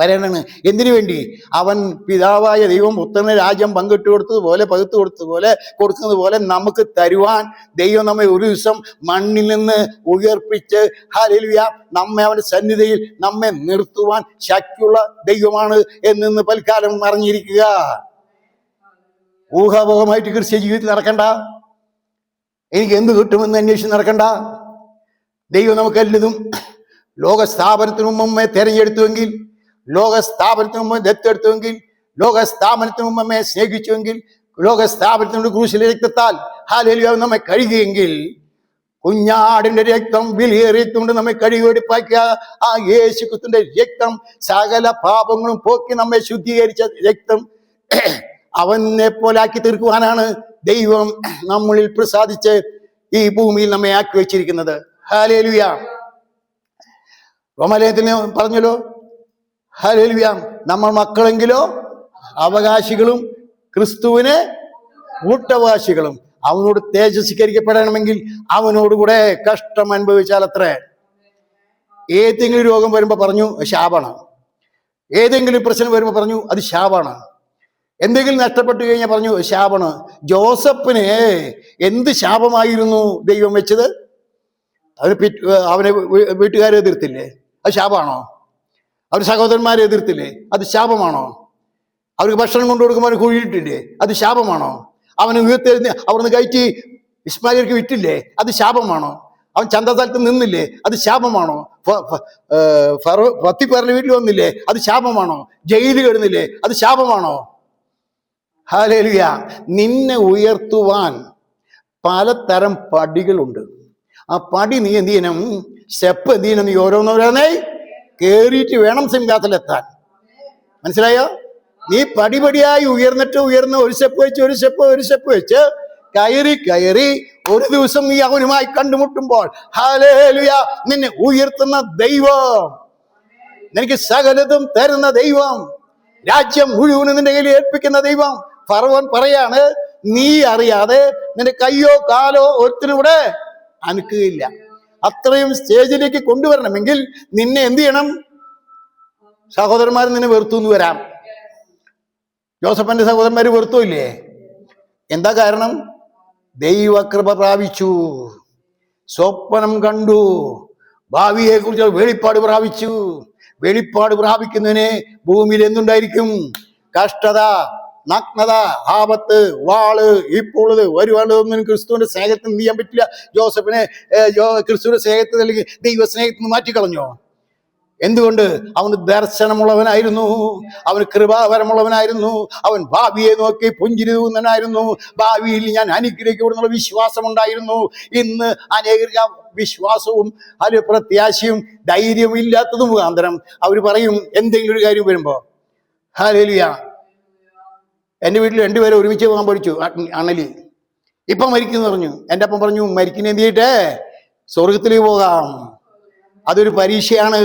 വരണമാണ്. എന്തിനു വേണ്ടി? അവൻ പിതാവായ ദൈവം പുത്രന് രാജ്യം പങ്കിട്ട് കൊടുത്തതുപോലെ, പകുത്തു കൊടുക്കുന്നത് പോലെ നമുക്ക് തരുവാൻ ദൈവം നമ്മെ ഒരു ദിവസം മണ്ണിൽ നിന്ന് ഉയർപ്പിച്ച്, ഹല്ലേലൂയ, നമ്മെ അവന്റെ സന്നിധിയിൽ നമ്മെ നിർത്തുവാൻ ശക്തിയുള്ള ദൈവമാണ് എന്ന് പൽക്കാലം അറിഞ്ഞിരിക്കുക. ഊഹാഭോഗമായിട്ട് ക്രിസ്ത്യ ജീവിതത്തിൽ നടക്കണ്ട. എനിക്ക് എന്ത് കിട്ടുമെന്ന് അന്വേഷിച്ച് നടക്കണ്ട. ദൈവം നമുക്കെല്ലതും ലോകസ്ഥാപനത്തിന് മുമ്പേ തെരഞ്ഞെടുത്തുവെങ്കിൽ, ലോകസ്ഥാപനത്തിന് മുമ്പ് ദത്തെടുത്തുവെങ്കിൽ, ലോകസ്ഥാപനത്തിന് മുമ്പ് നമ്മെ സ്നേഹിച്ചുവെങ്കിൽ, ലോകസ്ഥാപനത്തിനോട് ക്രൂശിലെ രക്തത്താൽ ഹല്ലേലൂയ നമ്മെ കഴുകിയെങ്കിൽ, കുഞ്ഞാടിന്റെ രക്തം വിലയേറിയതുകൊണ്ട് നമ്മെ കഴുകിവെടിപ്പാക്കിയ ആ യേശു ക്രിസ്തുവിന്റെ രക്തം, സകല പാപങ്ങളും പോക്കി നമ്മെ ശുദ്ധീകരിച്ച രക്തം, അവനെ പോലാക്കി തീർക്കുവാനാണ് ദൈവം നമ്മളിൽ പ്രസാദിച്ച് ഈ ഭൂമിയിൽ നമ്മെ ആക്കി വെച്ചിരിക്കുന്നത്. ഹല്ലേലൂയ. റോമാലേഖനത്തിന് പറഞ്ഞല്ലോ, ഹല്ലേലൂയ, നമ്മൾ മക്കളെങ്കിലോ അവകാശികളും ക്രിസ്തുവിന് കൂട്ടവകാശികളും. അവനോട് തേജസ്വീകരിക്കപ്പെടണമെങ്കിൽ അവനോടുകൂടെ കഷ്ടം അനുഭവിച്ചാൽ അത്ര. ഏതെങ്കിലും രോഗം വരുമ്പോ പറഞ്ഞു ശാപാണ്, ഏതെങ്കിലും പ്രശ്നം വരുമ്പോ പറഞ്ഞു അത് ശാപാണ്, എന്തെങ്കിലും നഷ്ടപ്പെട്ടു കഴിഞ്ഞാൽ പറഞ്ഞു ശാപാണ്. ജോസഫിന് എന്ത് ശാപമായിരുന്നു ദൈവം വെച്ചത്? അവനെ വീട്ടുകാരെ എതിർത്തില്ലേ? അത് ശാപമാണോ? അവർ സഹോദരന്മാരെ എതിർത്തില്ലേ? അത് ശാപമാണോ? അവർക്ക് ഭക്ഷണം കൊണ്ടു കൊടുക്കുമ്പോൾ അവന് കുഴിയിട്ടില്ലേ? അത് ശാപമാണോ? അവന് ഉയർത്തെഴുന്ന അവിടുന്ന് കയറ്റി ഇസ്മായിലേക്ക് വിറ്റില്ലേ? അത് ശാപമാണോ? അവൻ ചന്തസ്ഥലത്ത് നിന്നില്ലേ? അത് ശാപമാണോ? പത്തിപ്പേരുടെ വീട്ടിൽ വന്നില്ലേ? അത് ശാപമാണോ? ജയിലിൽ കിടന്നില്ലേ? അത് ശാപമാണോ? ഹല്ലേലൂയ. നിന്നെ ഉയർത്തുവാൻ പലതരം പടികളുണ്ട്. ആ പടി നീ എന്ത് ചെയ്യണം? സ്റ്റെപ്പ് എന്ത് ചെയ്യണം? നീ ഓരോന്നോരോന്നേ കേറിയിട്ട് വേണം സിംഹാസനത്തിലെത്താൻ. മനസ്സിലായോ? നീ പടിപടിയായി ഉയർന്നിട്ട് ഒരു സ്റ്റെപ്പ് വെച്ച് കയറി ഒരു ദിവസം നീ അവനുമായി കണ്ടുമുട്ടുമ്പോൾ ഹല്ലേലൂയ, നിന്നെ ഉയർത്തുന്ന ദൈവം, നിനക്ക് സകലതും തരുന്ന ദൈവം, രാജ്യം മുഴുവനും നിന്റെ കയ്യിൽ ഏൽപ്പിക്കുന്ന ദൈവം. ഫറവോൻ പറയാണ്, നീ അറിയാതെ നിന്റെ കയ്യോ കാലോ ഒരുത്തിനും ഇവിടെ അനക്കുകയില്ല. അത്രയും സ്റ്റേജിലേക്ക് കൊണ്ടുവരണമെങ്കിൽ നിന്നെ എന്ത് ചെയ്യണം? സഹോദരന്മാർ നിന്നെ വെറുത്തു എന്ന് വരാം. ജോസഫിന്റെ സഹോദരന്മാര് വെറുത്തോ ഇല്ലേ? എന്താ കാരണം? ദൈവകൃപ പ്രാപിച്ചു, സ്വപ്നം കണ്ടു, ഭാവിയെ കുറിച്ച് വെളിപ്പാട് പ്രാപിച്ചു. വെളിപ്പാട് പ്രാപിക്കുന്നതിന് ഭൂമിയിൽ എന്തുണ്ടായിരിക്കും? കഷ്ടത, നഗ്നത, ആപത്ത്, വാള്, ഇപ്പോൾ വരുവാനൊന്നും ക്രിസ്തുവിന്റെ സ്നേഹത്തിൽ നിന്ന് ചെയ്യാൻ പറ്റില്ല. ജോസഫിനെ ക്രിസ്തുവിന്റെ സ്നേഹത്തിൽ അല്ലെങ്കിൽ ദൈവ സ്നേഹത്തിൽ നിന്ന് മാറ്റിക്കളഞ്ഞോ? എന്തുകൊണ്ട്? അവന് ദർശനമുള്ളവനായിരുന്നു, അവന് കൃപാവരമുള്ളവനായിരുന്നു, അവൻ ഭാവിയെ നോക്കി പുഞ്ചിരി തൂങ്ങുന്നവനായിരുന്നു. ഭാവിയിൽ ഞാൻ അനുഗ്രഹിക്കപ്പെടുന്നുള്ള വിശ്വാസമുണ്ടായിരുന്നു. ഇന്ന് അനേക വിശ്വാസവും അത് പ്രത്യാശയും ധൈര്യവും ഇല്ലാത്തതും മുഖാന്തരം അവർ പറയും എന്തെങ്കിലും ഒരു കാര്യം വരുമ്പോ, ഹല്ലേലൂയ, എൻ്റെ വീട്ടിൽ രണ്ടുപേരെ ഒരുമിച്ച് പോകാൻ പഠിച്ചു. അണലി ഇപ്പം മരിക്കുന്നു പറഞ്ഞു. എൻ്റെ അപ്പം പറഞ്ഞു, മരിക്കുന്ന എന്ത് ചെയ്യട്ടെ? സ്വർഗത്തിലേക്ക് പോകാം. അതൊരു പരീക്ഷയാണ്.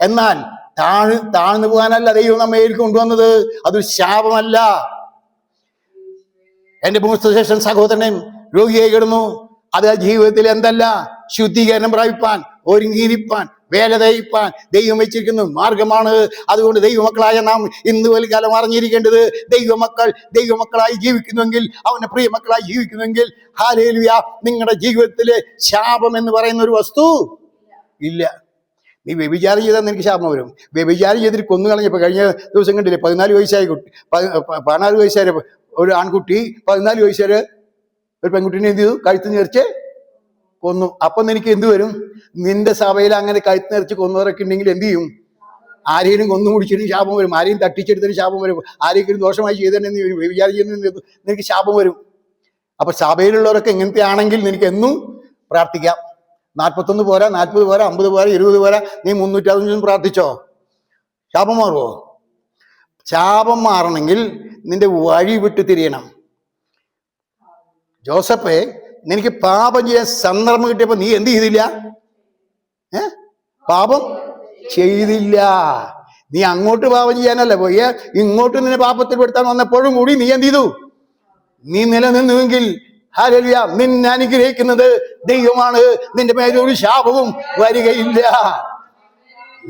എന്നാൽ താഴ്ന്നു പോകാനല്ല ദൈവം നമ്മെ കൊണ്ടുവന്നത്. അതൊരു ശാപമല്ല. എൻ്റെ മൂത്ത സഹോദരൻ രോഗിയായി കിടന്നു. അത് ജീവിതത്തിൽ എന്തല്ല ശുദ്ധീകരണം പ്രാപിപ്പാൻ, ഒരുങ്ങിയിരിപ്പാൻ, വേല തയ്പ്പാൻ ദൈവം വെച്ചിരിക്കുന്ന മാർഗമാണ്. അതുകൊണ്ട് ദൈവമക്കളായ നാം ഇന്ന് വൽക്കാലം അറിഞ്ഞിരിക്കേണ്ടത്, ദൈവമക്കളായി ജീവിക്കുന്നുവെങ്കിൽ, അവന്റെ പ്രിയമക്കളായി ജീവിക്കുന്നുവെങ്കിൽ, ഹല്ലേലൂയ, നിങ്ങളുടെ ജീവിതത്തിലെ ശാപം എന്ന് പറയുന്ന ഒരു വസ്തു ഇല്ല. നീ വ്യഭിചാരം ചെയ്താൽ നിനക്ക് ശാപം വരും. വ്യഭിചാരം ചെയ്തിട്ട് കൊന്നു കളഞ്ഞപ്പോൾ കഴിഞ്ഞ ദിവസം കണ്ടില്ലേ, 14 വയസ്സായ കുട്ടി, 16 വയസ്സായ ഒരു ആൺകുട്ടി 14 വയസ്സുകാര് ഒരു പെൺകുട്ടീനെ എന്ത് ചെയ്തു? കഴുത്ത് ഞെരിച്ച് കൊന്നു. അപ്പൊ നിനക്ക് എന്ത് വരും? നിന്റെ സഭയിൽ അങ്ങനെ കഴുത്ത് ഞെരിച്ച് കൊന്നവരൊക്കെ ഉണ്ടെങ്കിൽ എന്ത് ചെയ്യും? ആരെയും കൊന്നു മുടിച്ചിട്ട് ശാപം വരും, ആരെയും തട്ടിച്ചെടുത്തിട്ട് ശാപം വരും, ആരെങ്കിലും ദോഷമായി ചെയ്തിട്ടുണ്ടെങ്കിൽ വ്യഭിചാരം ചെയ്യുന്ന നിനക്ക് ശാപം വരും. അപ്പൊ സഭയിലുള്ളവരൊക്കെ ഇങ്ങനത്തെ ആണെങ്കിൽ നിനക്ക് എന്നും പ്രാർത്ഥിക്കാം. 41 പോരാ, 40 പോരാ, 50 പോരാ, 20 പോരാ, നീ 365 പ്രാർത്ഥിച്ചോ, ശാപം മാറുമോ? ശാപം മാറണമെങ്കിൽ നിന്റെ വഴി വിട്ട് തിരിയണം. ജോസഫേ, നിനക്ക് പാപം ചെയ്യാൻ സന്ദർഭം കിട്ടിയപ്പോ നീ എന്ത് ചെയ്തില്ല? പാപം ചെയ്തില്ല. നീ അങ്ങോട്ട് പാപം ചെയ്യാനല്ല പോയ, ഇങ്ങോട്ട് നിന്നെ പാപത്തിൽ പെടുത്താൻ വന്നപ്പോഴും കൂടി നീ എന്ത് ചെയ്തു? നീ നിലനിന്നുവെങ്കിൽ ഹല്ലേലൂയ, നിന്നെ അനുഗ്രഹിക്കുന്നത് ദൈവമാണ്. നിന്റെ മേലെ ഒരു ശാപവും വരികയില്ല.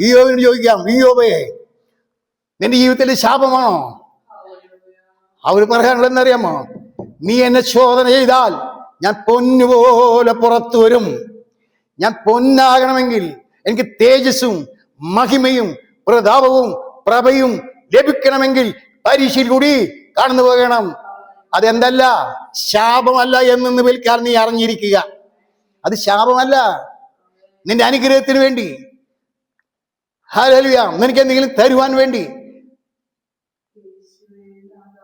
ഇയ്യോബിനോട് ചോദിക്കാം, ഇയ്യോബേ, നിന്റെ ജീവിതത്തിൽ ശാപമാണോ? അവർ പറയാനുള്ളത് എന്നറിയാമോ? നീ എന്നെ ശോധന ചെയ്താൽ ഞാൻ പൊന്നുപോലെ പുറത്തു വരും. ഞാൻ പൊന്നാകണമെങ്കിൽ എനിക്ക് തേജസ്സും മഹിമയും പ്രതാപവും പ്രഭയും ലഭിക്കണമെങ്കിൽ പരീക്ഷയിൽ കൂടി കടന്നു പോകണം. അതെന്തല്ല? ശാപമല്ല എന്ന് വിൽക്കാൻ നീ അറിഞ്ഞിരിക്കുക. അത് ശാപമല്ല, നിന്റെ അനുഗ്രഹത്തിന് വേണ്ടി, ഹല്ലേലൂയ, നിനക്ക് എന്തെങ്കിലും തരുവാൻ വേണ്ടി.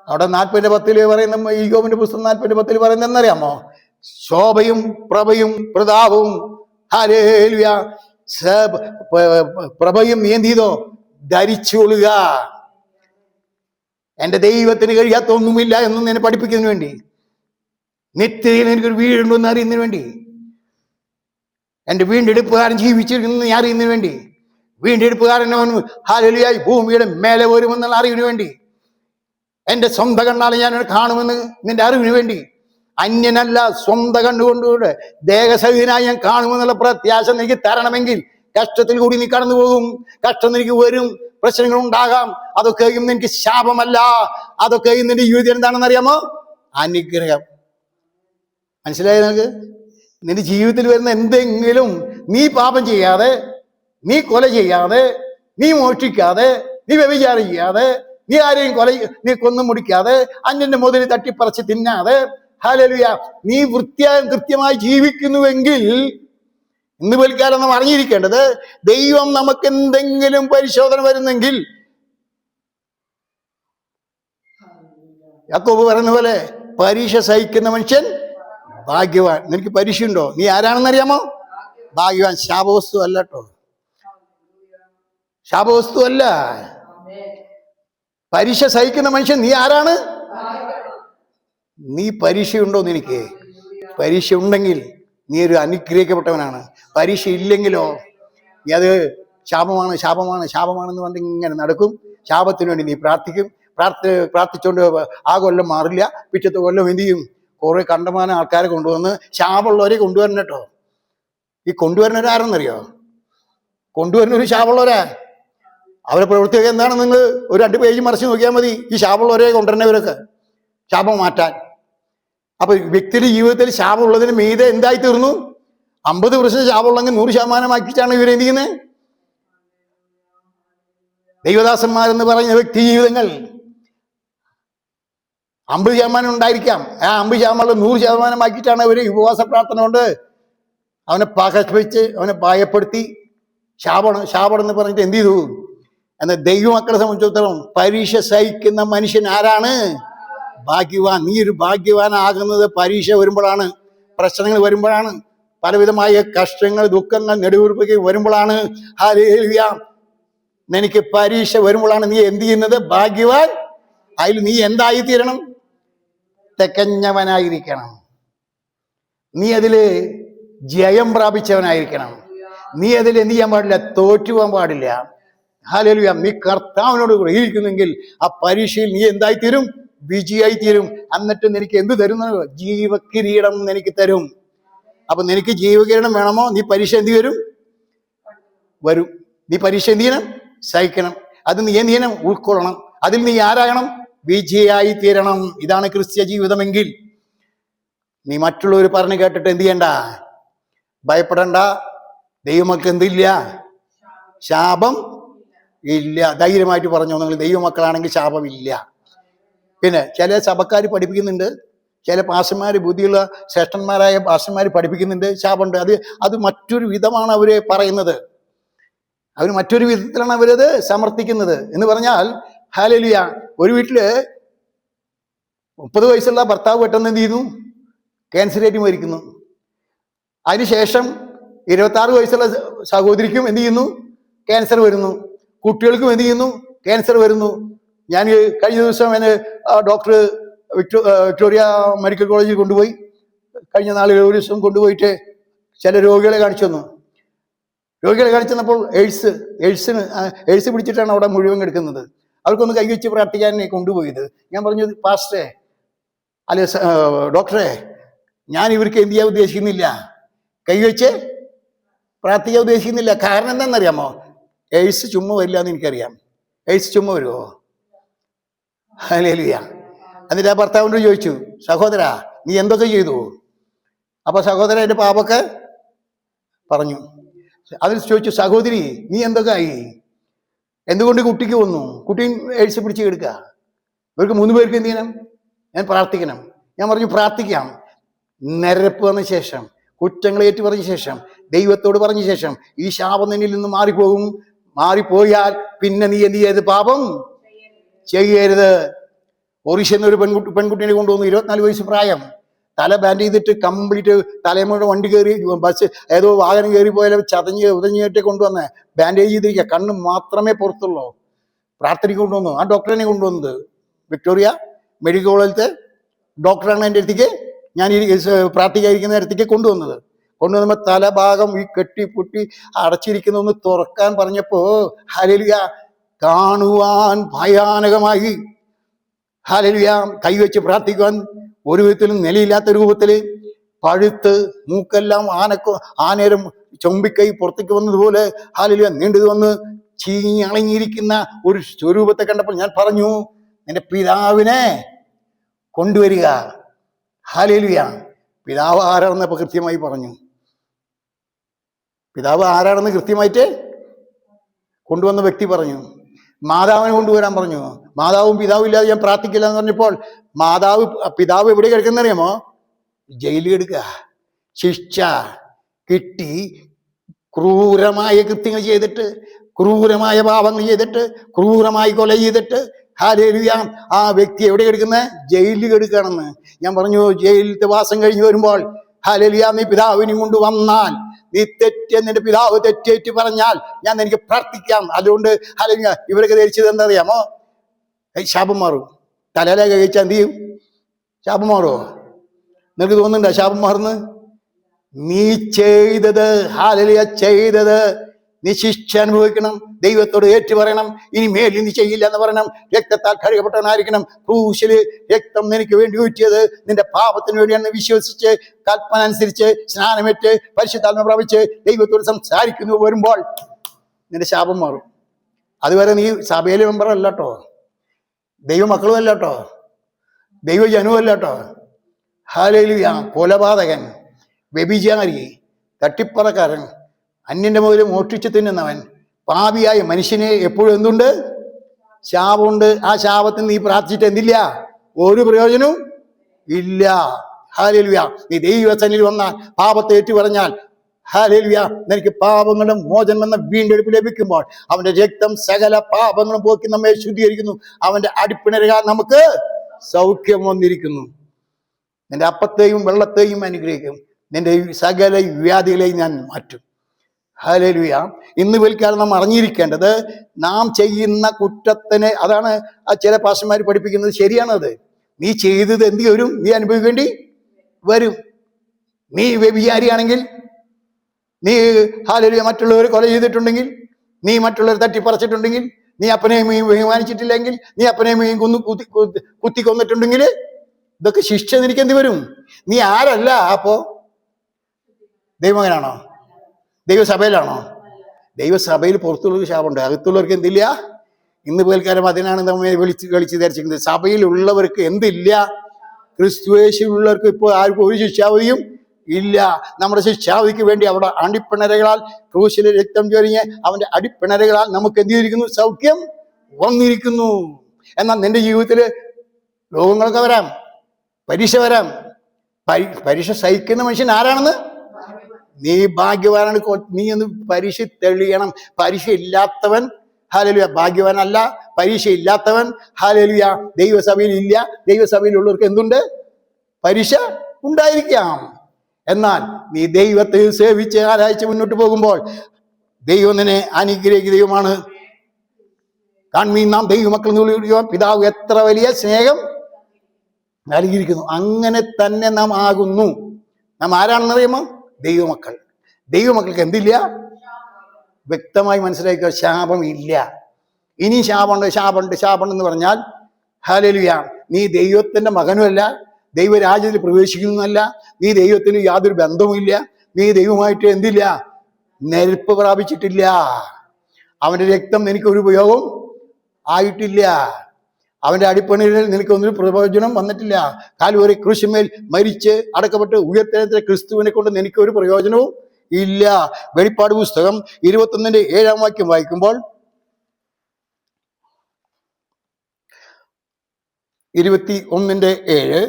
അവിടെ 40:10 പറയുന്ന, ഇയ്യോബിന്റെ പുസ്തകം 40:10 പറയുന്നത് എന്നറിയാമോ? ശോഭയും പ്രഭയും പ്രതാപവും, ഹല്ലേലൂയ, പ്രഭയും നീ എന്ത് ചെയ്തോ? ധരിച്ചുകൊള്ളുക. എന്റെ ദൈവത്തിന് കഴിയാത്തൊന്നുമില്ല എന്ന് നിന്നെ പഠിപ്പിക്കുന്നതിന് വേണ്ടി, നിത്യതയിൽ എനിക്കൊരു വീടുണ്ടെന്ന് അറിയുന്നതിന് വേണ്ടി, എന്റെ വീണ്ടെടുപ്പുകാരൻ ജീവിച്ചിരിക്കുന്നു ഞാൻ അറിയുന്നതിന് വേണ്ടി, വീണ്ടെടുപ്പുകാരൻ ഹല്ലേലൂയ ഭൂമിയുടെ മേലെ വരുമെന്നുള്ള അറിവിന് വേണ്ടി, എന്റെ സ്വന്തം കണ്ണാലെ ഞാൻ കാണുമെന്ന് നിന്റെ അറിവിന് വേണ്ടി, അന്യനല്ല സ്വന്തം കണ്ണുകൊണ്ടുകൂടെ ദേഹസഹിതനായി ഞാൻ കാണുമെന്നുള്ള പ്രത്യാശ എനിക്ക് തരണമെങ്കിൽ കഷ്ടത്തിൽ കൂടി നീ കടന്നു പോകും. കഷ്ടം നിനക്ക് വരും, പ്രശ്നങ്ങൾ ഉണ്ടാകാം. അതൊക്കെയും നിനക്ക് ശാപമല്ല. അതൊക്കെയും നിന്റെ ജീവിതം എന്താണെന്ന് അറിയാമോ? അനുഗ്രഹം. മനസ്സിലായോ നിനക്ക്? നിന്റെ ജീവിതത്തിൽ വരുന്ന എന്തെങ്കിലും, നീ പാപം ചെയ്യാതെ, നീ കൊല ചെയ്യാതെ, നീ മോഷ്ടിക്കാതെ, നീ വ്യഭിചാരം ചെയ്യാതെ, നീ ആരെയും നീ കൊന്നു മുടിക്കാതെ, അന്യന്റെ മുതൽ തട്ടിപ്പറിച്ച് തിന്നാതെ, ഹല്ലേലൂയ, നീ കൃത്യമായി ജീവിക്കുന്നുവെങ്കിൽ ഇന്ന് പോൽക്കാലം നാം അറിഞ്ഞിരിക്കേണ്ടത്, ദൈവം നമുക്ക് എന്തെങ്കിലും പരിശോധന വരുന്നെങ്കിൽ, യാക്കോബ് പറയുന്ന പോലെ പരീക്ഷ സഹിക്കുന്ന മനുഷ്യൻ ഭാഗ്യവാൻ. നിനക്ക് പരീക്ഷ ഉണ്ടോ? നീ ആരാണെന്നറിയാമോ? ഭാഗ്യവാൻ. ശാപവസ്തു അല്ല കേട്ടോ, ശാപവസ്തു അല്ല. പരീക്ഷ സഹിക്കുന്ന മനുഷ്യൻ നീ ആരാണ്? നീ പരീക്ഷയുണ്ടോ? നിനക്ക് പരീക്ഷ ഉണ്ടെങ്കിൽ നീ ഒരു അനുഗ്രഹിക്കപ്പെട്ടവനാണ്. പരീക്ഷ ഇല്ലെങ്കിലോ നീ അത് ശാപമാണ് ശാപമാണ് ശാപമാണെന്ന് പറഞ്ഞ് ഇങ്ങനെ നടക്കും. ശാപത്തിന് വേണ്ടി നീ പ്രാർത്ഥിക്കും. പ്രാർത്ഥിച്ചുകൊണ്ട് ആ കൊല്ലം മാറില്ല. പിറ്റത്തെ കൊല്ലം എന്ത് ചെയ്യും? കുറെ കണ്ടമാനം ആൾക്കാരെ കൊണ്ടുവന്ന്, ശാപമുള്ളവരെ കൊണ്ടുവരണം കേട്ടോ. ഈ കൊണ്ടുവരുന്നവരാരെന്നറിയോ? കൊണ്ടുവരുന്നൊരു ശാപമുള്ളവരാ. അവരെ പ്രവൃത്തിയൊക്കെ എന്താണ്? നിങ്ങൾ ഒരു 2 പേജ് മറിച്ച് നോക്കിയാൽ മതി. ഈ ശാപമുള്ളവരെ കൊണ്ടുവരുന്നവരൊക്കെ ശാപം മാറ്റാൻ. അപ്പൊ വ്യക്തിയുടെ ജീവിതത്തിൽ ശാപമുള്ളതിന് മീതെ എന്തായി തീർന്നു? 50% ശാപമുള്ളെങ്കിൽ 100% ഇവരെന്ത് ചെയ്യുന്നത്? ദൈവദാസന്മാരെന്ന് പറയുന്ന വ്യക്തി ജീവിതങ്ങൾ 50% ഉണ്ടായിരിക്കാം. ആ 50% 100% അവർ ഉപവാസ പ്രാർത്ഥന കൊണ്ട് അവനെ പകപ്പിച്ച്, അവനെ ഭയപ്പെടുത്തി, ശാപം എന്ന് പറഞ്ഞിട്ട് എന്ത് ചെയ്തു? എന്നാൽ ദൈവമക്കളെ സംബന്ധിച്ചിടത്തോളം പരീക്ഷ സഹിക്കുന്ന മനുഷ്യൻ ആരാണ്? ഭാഗ്യവാൻ. നീ ഒരു ഭാഗ്യവാനാകുന്നത് പരീക്ഷ വരുമ്പോഴാണ്, പ്രശ്നങ്ങൾ വരുമ്പോഴാണ്, പലവിധമായ കഷ്ടങ്ങൾ, ദുഃഖങ്ങൾ, നെടുവീർപ്പൊക്കെ വരുമ്പോഴാണ്. ഹല്ലേലൂയ, നിനക്ക് പരീക്ഷ വരുമ്പോഴാണ് നീ എന്ത് ചെയ്യുന്നത്? ഭാഗ്യവാൻ. അതിൽ നീ എന്തായി തീരണം? തികഞ്ഞവനായിരിക്കണം. നീ അതില് ജയം പ്രാപിച്ചവനായിരിക്കണം. നീ അതിൽ എന്ത് ചെയ്യാൻ പാടില്ല? തോറ്റുപോകാൻ പാടില്ല. ഹല്ലേലൂയ. നീ കർത്താവിനോട് കൂടെ ഇരിക്കുന്നെങ്കിൽ ആ പരീക്ഷയിൽ നീ എന്തായിത്തീരും? വിജയായി തീരും. എന്നിട്ട് നിനക്ക് എന്ത് തരുന്ന? ജീവകിരീടം നിനക്ക് തരും. അപ്പൊ നിനക്ക് ജീവകിരീടം വേണമോ? നീ പരീക്ഷ എന്ത് വരും? വരും. നീ പരീക്ഷ എന്ത് ചെയ്യണം? സഹിക്കണം. അത് നീ എന്ത് ചെയ്യണം? ഉൾക്കൊള്ളണം. അതിൽ നീ ആരാകണം? വിജയായി തീരണം. ഇതാണ് ക്രിസ്ത്യ ജീവിതമെങ്കിൽ നീ മറ്റുള്ളവർ പറഞ്ഞു കേട്ടിട്ട് എന്ത് ചെയ്യണ്ട? ഭയപ്പെടണ്ട. ദൈവമക്കൾ എന്തില്ല? ശാപം ഇല്ല. ധൈര്യമായിട്ട് പറഞ്ഞോ, നിങ്ങൾ ദൈവമക്കളാണെങ്കിൽ ശാപമില്ല. പിന്നെ ചില സഭക്കാർ പഠിപ്പിക്കുന്നുണ്ട്, ചില പാസ്റ്റർമാർ, ബുദ്ധിയുള്ള ശ്രേഷ്ഠന്മാരായ പാസ്റ്റർമാർ പഠിപ്പിക്കുന്നുണ്ട് ശാപമുണ്ട്. അത് മറ്റൊരു വിധമാണ് അവര് പറയുന്നത്. അവർ മറ്റൊരു വിധത്തിലാണ് അവരത് സമർത്ഥിക്കുന്നത്. എന്ന് പറഞ്ഞാൽ ഹല്ലേലൂയ, ഒരു വീട്ടില് 30 വയസ്സുള്ള ഭർത്താവ് പെട്ടെന്ന് എന്ത് ചെയ്യുന്നു? ക്യാൻസറേറ്റ് മരിക്കുന്നു. അതിനുശേഷം 26 വയസ്സുള്ള സഹോദരിക്കും എന്ത് ചെയ്യുന്നു? ക്യാൻസർ വരുന്നു. കുട്ടികൾക്കും എന്ത് ചെയ്യുന്നു? ക്യാൻസർ വരുന്നു. ഞാൻ കഴിഞ്ഞ ദിവസം എന്നെ ഡോക്ടർ വിക്ടോറിയ മെഡിക്കൽ കോളേജിൽ കൊണ്ടുപോയി. കഴിഞ്ഞ നാളുകൾ ഒരു ദിവസം കൊണ്ടുപോയിട്ട് ചില രോഗികളെ കാണിച്ചു തന്നു. രോഗികളെ കാണിച്ചു തന്നപ്പോൾ എയ്ഡ്സ് പിടിച്ചിട്ടാണ് അവിടെ മുഴുവൻ കിടക്കുന്നത്. അവർക്കൊന്ന് കൈവച്ച് പ്രാർത്ഥിക്കാൻ കൊണ്ടുപോയത്. ഞാൻ പറഞ്ഞു, പാസ്റ്ററെ അല്ലെ ഡോക്ടറെ, ഞാൻ ഇവർക്ക് എന്ത് ചെയ്യാൻ ഉദ്ദേശിക്കുന്നില്ല, കൈവച്ച് പ്രാർത്ഥിക്കാൻ ഉദ്ദേശിക്കുന്നില്ല. കാരണം എന്താണെന്നറിയാമോ? എയ്ഡ്സ് ചുമ്മാ വരില്ല എന്ന് എനിക്കറിയാം. എയ്ഡ്സ് ചുമ്മാ വരുമോ? ഹല്ലേലൂയ. എന്നിട്ട് ആ ഭർത്താവിനോട് ചോദിച്ചു, സഹോദരാ നീ എന്തൊക്കെ ചെയ്തു? അപ്പൊ സഹോദരൻ എൻ്റെ പാപമൊക്കെ പറഞ്ഞു. അതിൽ ചോദിച്ചു, സഹോദരി നീ എന്തൊക്കെ ആയി? എന്തുകൊണ്ട് കുട്ടിക്ക് വന്നു? കുട്ടി എയ്ഡ്സ് പിടിച്ച് കിടക്കുക. ഇവർക്ക് 3 പേർക്ക് എന്ത് ചെയ്യണം? ഞാൻ പ്രാർത്ഥിക്കണം. ഞാൻ പറഞ്ഞു, പ്രാർത്ഥിക്കാം. നിരപ്പ് വന്ന ശേഷം, കുറ്റങ്ങൾ ഏറ്റു പറഞ്ഞ ശേഷം, ദൈവത്തോട് പറഞ്ഞ ശേഷം ഈ ശാപം നിന്നിൽ നിന്ന് മാറിപ്പോകും. മാറിപ്പോയാൽ പിന്നെ നീ എന്ത് ചെയ്യരുത്? പാപം ചെയ്യരുത്. ഒറീഷ എന്നൊരു പെൺകുട്ടീനെ കൊണ്ടുവന്നു. 24 വയസ്സ് പ്രായം. തല ബാൻഡ് ചെയ്തിട്ട് കംപ്ലീറ്റ് തലമുറ വണ്ടി കയറി, ബസ് ഏതോ വാഹനം കയറി പോയാലും ഉതഞ്ഞിട്ട് കൊണ്ടുവന്ന് ബാൻഡേജ് ചെയ്തിരിക്കുക. കണ്ണ് മാത്രമേ പുറത്തുള്ളൂ. പ്രാർത്ഥനയ്ക്ക് കൊണ്ടുവന്നു. ആ ഡോക്ടറിനെ കൊണ്ടുവന്നത് വിക്ടോറിയ മെഡിക്കൽ കോളേജിലത്തെ ഡോക്ടറാണ് എൻ്റെ അടുത്തേക്ക്, ഞാൻ പ്രാർത്ഥിക്കാതിരിക്കുന്ന അടുത്തേക്ക് കൊണ്ടുവന്നപ്പോൾ തലഭാഗം ഈ കെട്ടിപ്പൊട്ടി അടച്ചിരിക്കുന്ന ഒന്ന് തുറക്കാൻ പറഞ്ഞപ്പോ ഹല്ലേലൂയ, കാണുവാൻ ഭയാനകമായി. ഹല്ലേലൂയ, കൈവച്ച് പ്രാർത്ഥിക്കുവാൻ ഒരു വിധത്തിലും നിലയില്ലാത്ത രൂപത്തില് പഴുത്ത് മൂക്കെല്ലാം ആനേരം ചൊമ്പിക്കൈ പുറത്തേക്ക് വന്നതുപോലെ ഹല്ലേലൂയ നീണ്ടു വന്ന് ചീഞ്ഞളങ്ങിയിരിക്കുന്ന ഒരു സ്വരൂപത്തെ കണ്ടപ്പോൾ ഞാൻ പറഞ്ഞു, നിന്റെ പിതാവിനെ കൊണ്ടുവരിക. ഹല്ലേലൂയ. പിതാവ് ആരാണെന്ന് കൃത്യമായി പറഞ്ഞു. പിതാവ് ആരാണെന്ന് കൃത്യമായിട്ട് കൊണ്ടുവന്ന വ്യക്തി പറഞ്ഞു. മാതാവിനെ കൊണ്ടുവരാൻ പറഞ്ഞു. മാതാവും പിതാവും ഇല്ലാതെ ഞാൻ പ്രാർത്ഥിക്കില്ല എന്ന് പറഞ്ഞപ്പോൾ പിതാവ് എവിടെ കിടക്കുന്നറിയാമോ? ജയിലിൽ കിടക്കുക. ശിക്ഷ കിട്ടി, ക്രൂരമായ കൃത്യങ്ങൾ ചെയ്തിട്ട്, ക്രൂരമായ പാപങ്ങൾ ചെയ്തിട്ട്, ക്രൂരമായി കൊല ചെയ്തിട്ട് ഹല്ലേലൂയ, ആ വ്യക്തി എവിടെ കിടക്കുന്നത്? ജയിലിൽ കിടക്കുകയാണെന്ന്. ഞാൻ പറഞ്ഞു, ജയിലിലത്തെ വാസം കഴിഞ്ഞ് വരുമ്പോൾ ഹല്ലേലൂയ, നീ പിതാവിനെ കൊണ്ട് വന്നാൽ, നീ നിന്റെ പിതാവ് തെറ്റേറ്റ് പറഞ്ഞാൽ ഞാൻ എനിക്ക് പ്രാർത്ഥിക്കാം. അതുകൊണ്ട് ഹല്ലേലൂയ, ഇവരൊക്കെ ധരിച്ചത് എന്താ അറിയാമോ? ശാപം മാറും. തലയിലെ കഴിച്ചാൽ എന്ത് ചെയ്യും? ശാപം മാറുമോ? നിനക്ക് തോന്നുന്നുണ്ടോ ശാപം മാറുന്നു? നീ ചെയ്തത് ഹല്ലേലൂയ ചെയ്തത് നീ ശിക്ഷ അനുഭവിക്കണം. ദൈവത്തോട് ഏറ്റു പറയണം. ഇനി മേലിൽ നീ ചെയ്യില്ല എന്ന് പറയണം. രക്തത്താൽ കഴുകപ്പെട്ടവനായിരിക്കണം. ക്രൂശില് രക്തം നിനക്ക് വേണ്ടി ഊറ്റിയത് നിന്റെ പാപത്തിന് വേണ്ടിയാണെന്ന് വിശ്വസിച്ച് കൽപ്പന അനുസരിച്ച് സ്നാനമേറ്റ് പരിശുദ്ധാത്മ പ്രാപിച്ച് ദൈവത്തോട് സംസാരിക്കുന്നു വരുമ്പോൾ നിന്റെ ശാപം മാറും. അതുവരെ നീ സഭയിലെ മെമ്പറല്ല കേട്ടോ, ദൈവമക്കളും അല്ല കേട്ടോ, ദൈവജനവും അല്ല കേട്ടോ. ഹല്ലേലൂയ. കൊലപാതകൻ, വ്യഭിചാരി, തട്ടിപ്പറക്കാരൻ, അന്യന്റെ മുതൽ മോഷ്ടിച്ച് തിന്നുന്നവൻ, പാപിയായ മനുഷ്യനെ എപ്പോഴും എന്തുണ്ട്? ശാപമുണ്ട്. ആ ശാപത്തിന് നീ പ്രാർത്ഥിച്ചിട്ട് എന്തില്ല? ഒരു പ്രയോജനവും ഇല്ല. ഹല്ലേലൂയ. നീ ദൈവസന്നിധിയിൽ വന്നാൽ, പാപത്തെ ഏറ്റു പറഞ്ഞാൽ ഹല്ലേലൂയ, നിനക്ക് പാപങ്ങളുടെ മോചനം എന്ന വീണ്ടെടുപ്പ് ലഭിക്കുമ്പോൾ അവന്റെ രക്തം സകല പാപങ്ങളും പോക്കി നമ്മെ ശുദ്ധീകരിക്കുന്നു. അവന്റെ അടിപ്പിണരുകാൻ നമുക്ക് സൗഖ്യം വന്നിരിക്കുന്നു. നിന്റെ അപ്പത്തെയും വെള്ളത്തെയും അനുഗ്രഹിക്കും. നിന്റെ സകല വ്യാധികളെയും ഞാൻ മാറ്റും. ഹല്ലേലൂയ. ഇന്ന് വിൽക്കാതെ നാം അറിഞ്ഞിരിക്കേണ്ടത്, നാം ചെയ്യുന്ന കുറ്റത്തിന്, അതാണ് ആ ചില പാസ്റ്റർമാർ പഠിപ്പിക്കുന്നത്. ശരിയാണത്. നീ ചെയ്തത് എന്ത് വരും? നീ അനുഭവിക്കേണ്ടി വരും. നീ വ്യഭിചാരിയാണെങ്കിൽ, നീ ഹല്ലേലൂയ മറ്റുള്ളവർ കൊല ചെയ്തിട്ടുണ്ടെങ്കിൽ, നീ മറ്റുള്ളവർ തട്ടിപ്പറിച്ചിട്ടുണ്ടെങ്കിൽ, നീ അപ്പനെയും ബഹുമാനിച്ചിട്ടില്ലെങ്കിൽ, നീ അപ്പനെയും കുത്തി കൊന്നിട്ടുണ്ടെങ്കിൽ, ഇതൊക്കെ ശിക്ഷ നിനക്ക് എന്ത് വരും? നീ ആരല്ല? അപ്പോ ദൈവമകനാണോ? ദൈവസഭയിലാണോ? ദൈവസഭയിൽ പുറത്തുള്ളവർക്ക് ശാപമുണ്ട്, അകത്തുള്ളവർക്ക് എന്തില്ല? ഇന്ന് പോൽക്കാലം അതിനാണ് നമ്മെ കളിച്ച് ധരിച്ചിരിക്കുന്നത്. സഭയിലുള്ളവർക്ക് എന്തില്ല? ക്രിസ്തുയേശുള്ളവർക്ക് ഇപ്പോൾ ആർക്കും ഒരു ശിക്ഷാവധിയും ഇല്ല. നമ്മുടെ ശിക്ഷാവധിക്ക് വേണ്ടി അവിടെ അടിപ്പിണരുകളാൽ, ക്രൂശിലെ രക്തം ചൊരിഞ്ഞ് അവന്റെ അടിപ്പിണരുകളാൽ നമുക്ക് എന്ത് ചെയ്തിരിക്കുന്നു? സൗഖ്യം വന്നിരിക്കുന്നു. എന്നാൽ നിന്റെ ജീവിതത്തിൽ രോഗങ്ങളൊക്കെ വരാം, പരീക്ഷ വരാം. പരീക്ഷ സഹിക്കുന്ന മനുഷ്യൻ ആരാണെന്ന്? നീ ഭാഗ്യവാനാണ്. നീ ഒന്ന് പരീക്ഷ തെളിയണം. പരീക്ഷ ഇല്ലാത്തവൻ ഹല്ലേലൂയ ഭാഗ്യവാനല്ല. പരീക്ഷ ഇല്ലാത്തവൻ ഹല്ലേലൂയ ദൈവസഭയിൽ ഇല്ല. ദൈവസഭയിലുള്ളവർക്ക് എന്തുണ്ട്? പരീക്ഷ ഉണ്ടായിരിക്കാം. എന്നാൽ നീ ദൈവത്തെ സേവിച്ച് ആരാഴ്ച മുന്നോട്ട് പോകുമ്പോൾ ദൈവം നിന്നെ അനുഗ്രഹിക്കുന്ന ദൈവമാണ്. കാൺമീൻ നാം ദൈവമക്കൾ എന്ന് വിളിക്കുവാൻ പിതാവ് എത്ര വലിയ സ്നേഹം നൽകിയിരിക്കുന്നു. അങ്ങനെ തന്നെ നാം ആകുന്നു. നാം ആരാണെന്ന് അറിയുമോ? ദൈവമക്കൾ. ദൈവമക്കൾക്ക് എന്തില്ല? വ്യക്തമായി മനസ്സിലാക്കുക, ശാപം ഇല്ല. ഇനി ശാപമുണ്ട് എന്ന് പറഞ്ഞാൽ ഹല്ലേലൂയ നീ ദൈവത്തിന്റെ മകനുമല്ല, ദൈവരാജ്യത്തിൽ പ്രവേശിക്കുന്നതല്ല, നീ ദൈവത്തിന് യാതൊരു ബന്ധവുമില്ല, നീ ദൈവമായിട്ട് എന്തില്ല? നെരുപ്പ് പ്രാപിച്ചിട്ടില്ല. അവന്റെ രക്തം നിനക്കൊരു ഉപയോഗം ആയിട്ടില്ല. അവന്റെ അടിപ്പണികളിൽ നിനക്കൊന്നൊരു പ്രയോജനം വന്നിട്ടില്ല. കാൽവരി ക്രൂശിന്മേൽ മരിച്ച് അടക്കപ്പെട്ട് ഉയർത്തെഴുന്നേറ്റ ക്രിസ്തുവിനെ കൊണ്ട് നിനക്കൊരു പ്രയോജനവും ഇല്ല. വെളിപ്പാട് പുസ്തകം 21:7 വായിക്കുമ്പോൾ 21:7